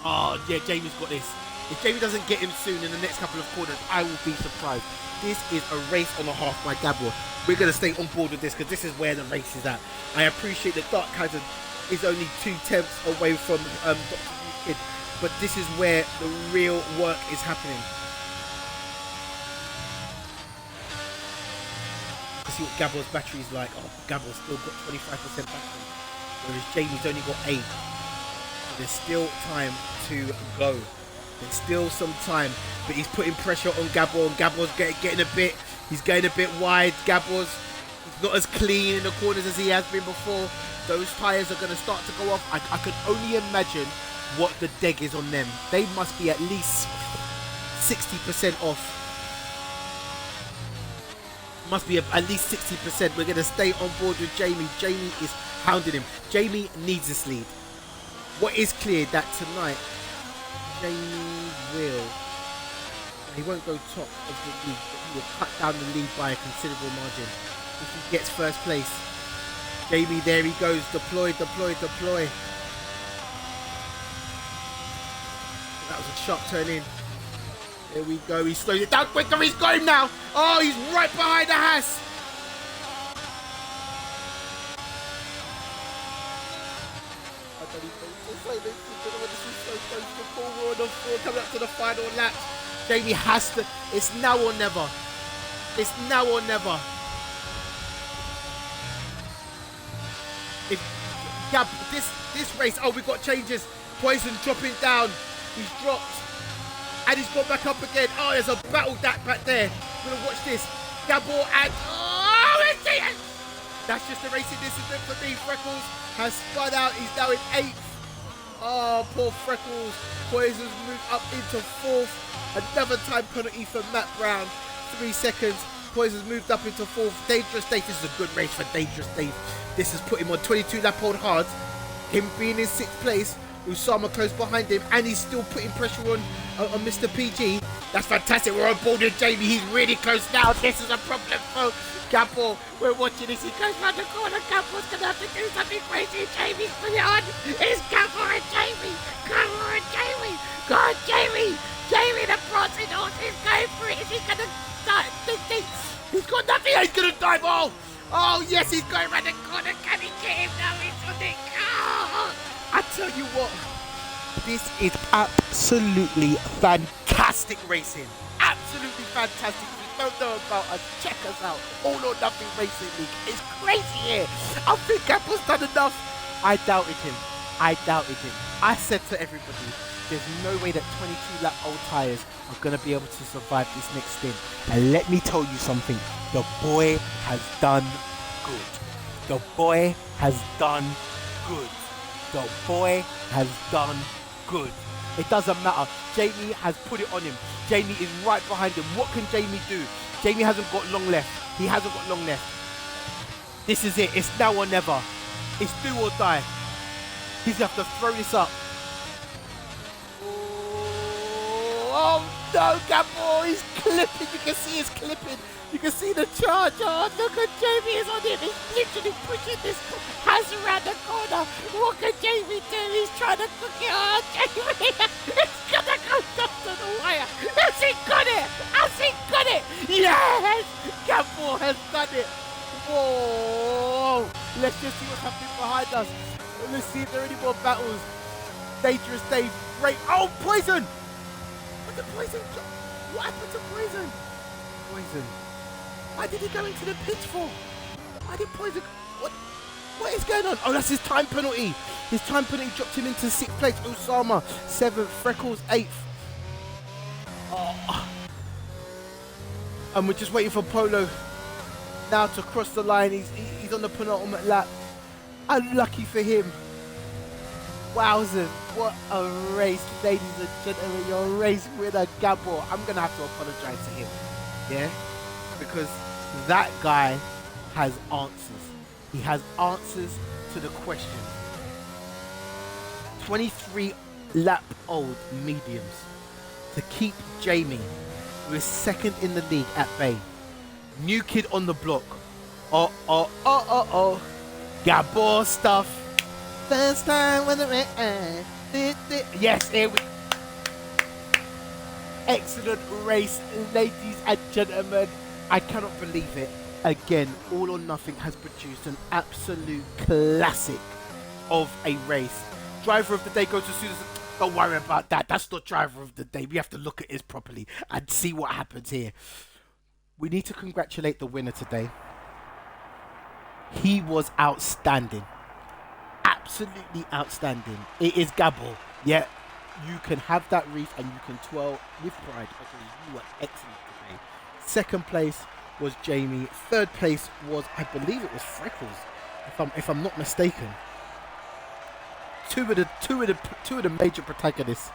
Oh, yeah, Jamie's got this. If Jamie doesn't get him soon in the next couple of corners, I will be surprised. This is a race and a half by Gabor. We're going to stay on board with this because this is where the race is at. I appreciate that Dark Kaiser is only 2 tenths away from Dr. Kid, but this is where the real work is happening. See what Gabor's battery is like. Oh, Gabor's still got 25% battery, whereas Jamie's only got 8. So there's still time to go. There's still some time, but he's putting pressure on Gabor, and Gabor's getting a bit. He's getting a bit wide. Gabor's not as clean in the corners as he has been before. Those tyres are going to start to go off. I can only imagine what the deg is on them. They must be at least 60% off. Must be at least 60%. We're going to stay on board with Jamie. Jamie is hounding him. Jamie needs this lead. What is clear that tonight, Jamie will, he won't go top of the league, but he will cut down the lead by a considerable margin if he gets first place. Jamie, there he goes. Deploy, deploy, deploy. That was a sharp turn in. There we go. He slows it down quicker. He's got him now. Oh, he's right behind the Haas. Coming up to the final lap. Jamie has to. It's now or never. It's now or never. If Gab, this race. Oh, we've got changes. Poison dropping down. He's dropped. And he's gone back up again. Oh, there's a battle back there. We're going to watch this. Gabor and... Oh, it's it! That's just a racing discipline for me. Freckles has spun out. He's now in 8th. Oh, poor Freckles. Poison's moved up into 4th. Another time penalty for Matt Brown. 3 seconds. Poison's moved up into 4th. Dangerous Dave. This is a good race for Dangerous Dave. This has put him on 22 lap old hard. Him being in 6th place. Usama close behind him, and he's still putting pressure on Mr. PG. That's fantastic. We're on board with Jamie. He's really close now. This is a problem for Gabor. We're watching this. He goes round the corner. Gabor's going to have to do something crazy. Jamie's put it on. It's Gabor and Jamie. Gabor and Jamie. Go on, Jamie. Jamie, the Bronson horse is going for it. Is he going to start? He's got nothing. He's going to dive. Oh, yes, he's going round the corner. Can he get him now? He's on it. Oh. I tell you what, this is absolutely fantastic racing. Absolutely fantastic. If you don't know about us, check us out. All or Nothing Racing League. It's crazy here. I think Apple's done enough. I doubted him. I said to everybody, there's no way that 22 lap old tyres are going to be able to survive this next stint. And let me tell you something. The boy has done good. The boy has done good. The boy has done good. It doesn't matter. Jamie has put it on him. Jamie is right behind him. What can Jamie do? Jamie hasn't got long left. He hasn't got long left. This is it. It's now or never. It's do or die. He's going to have to throw this up. Oh no, Gabor, he's clipping. You can see he's clipping. You can see the charge. Oh, look at Jamie is on him. He's literally pushing this house around the corner. What can Jamie do? He's trying to cook it. Oh, Jamie, it's gonna go down to the wire. Has he got it? Has he got it? Yes, Gabor has done it. Whoa! Let's just see what's happening behind us. Let's see if there are any more battles. Dangerous Dave. Great. Oh, Poison! What did Poison? What happened to Poison? Poison. Why did he go into the pitch for? Why did Poison... What is going on? Oh, that's his time penalty. His time penalty dropped him into 6th place. Osama, 7th. Freckles, 8th. Oh. And we're just waiting for Polo now to cross the line. He's on the penultimate lap. Unlucky for him. Wowzers, what a race, ladies and gentlemen. Your race winner, Gabor. I'm going to have to apologise to him. Yeah? Because that guy has answers. He has answers to the questions. 23 lap old mediums to keep Jamie, who is 2nd in the league, at bay. New kid on the block. Oh. Gabor stuff. First time when the rain. Yes, here we. Excellent race, ladies and gentlemen. I cannot believe it. Again, All or Nothing has produced an absolute classic of a race. Driver of the day goes to Susan. Don't worry about that. That's not driver of the day. We have to look at this properly and see what happens here. We need to congratulate the winner today. He was outstanding. Absolutely outstanding. It is Gabor. Yeah, you can have that wreath and you can twirl with pride because you were excellent today. 2nd place was Jamie. 3rd place was, I believe it was Freckles, if I'm not mistaken. Two of the major protagonists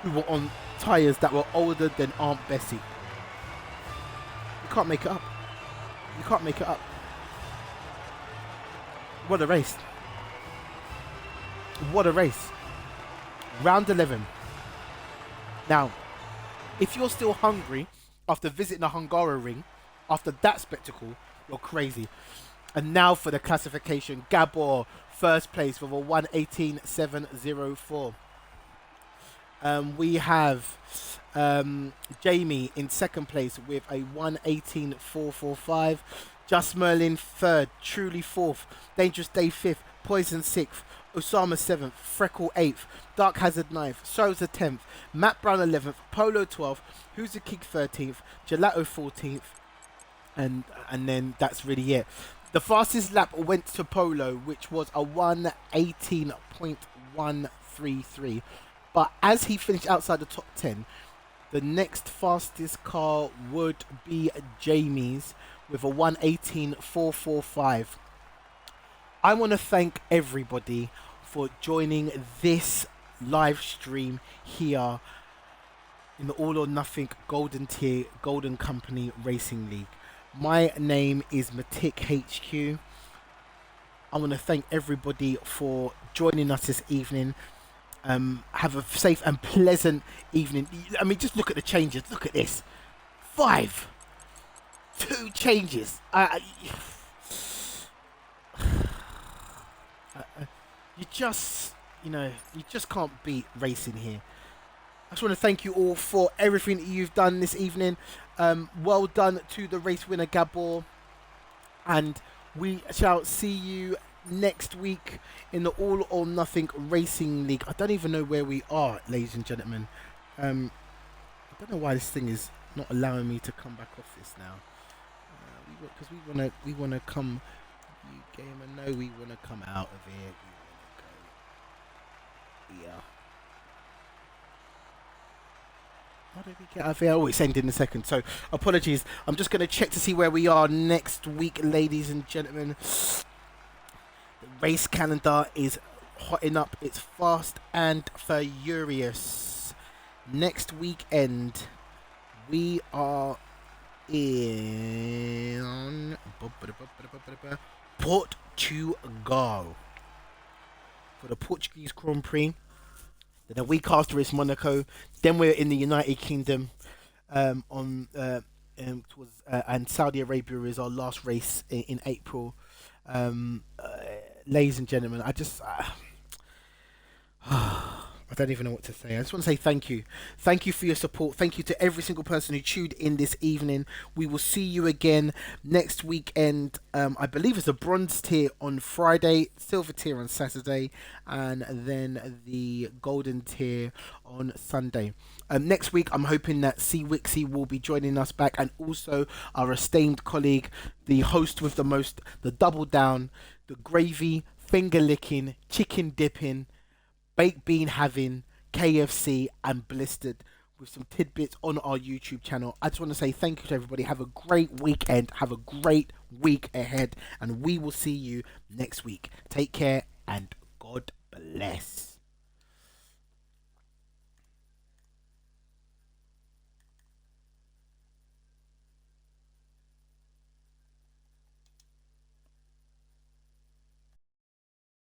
who were on tyres that were older than Aunt Bessie. You can't make it up. You can't make it up. What a race. What a race. Round 11. Now, if you're still hungry after visiting the Hungaroring, after that spectacle, you're crazy. And now for the classification. Gabor, 1st place with a 1:18.704. We have Jamie in 2nd place with a 1:18.445. Just Merlin 3rd, Truly 4th, Dangerous Day 5th, Poison 6th, Osama 7th, Freckle 8th, Dark Hazard 9th, Soza 10th, Matt Brown 11th, Polo 12th, Who's the Kick 13th, Gelato 14th, and then that's really it. The fastest lap went to Polo, which was a 1:18.133. But as he finished outside the top 10, the next fastest car would be Jamie's with a 1:18.445. I want to thank everybody for joining this live stream here in the All or Nothing Golden Tier Golden Company Racing League. My name is Matic HQ. I want to thank everybody for joining us this evening. Have a safe and pleasant evening. I mean, just look at the changes. Look at this. 5, 2 changes. You just, you just can't beat racing here. I just want to thank you all for everything that you've done this evening. Well done to the race winner Gabor, and we shall see you next week in the All or Nothing Racing League. I don't even know where we are, ladies and gentlemen. I don't know why this thing is not allowing me to come back off this now. Because we wanna come. You gamer, no, we wanna come out of here. We wanna go here. How did we get out of here? Oh, it's ending in a second. So apologies. I'm just gonna check to see where we are next week, ladies and gentlemen. The race calendar is hotting up. It's fast and furious. Next weekend, we are in Portugal for the Portuguese Grand Prix. Then a week after it's Monaco. Then we're in the United Kingdom and Saudi Arabia is our last race in April. Ladies and gentlemen, I don't even know what to say. I just want to say thank you. Thank you for your support. Thank you to every single person who tuned in this evening. We will see you again next weekend. I believe it's a bronze tier on Friday, silver tier on Saturday, and then the golden tier on Sunday. Next week, I'm hoping that C Wixie will be joining us back, and also our esteemed colleague, the host with the most, the double down, the gravy, finger licking, chicken dipping, baked bean having, KFC and blistered, with some tidbits on our YouTube channel. I just want to say thank you to everybody. Have a great weekend. Have a great week ahead. And we will see you next week. Take care and God bless.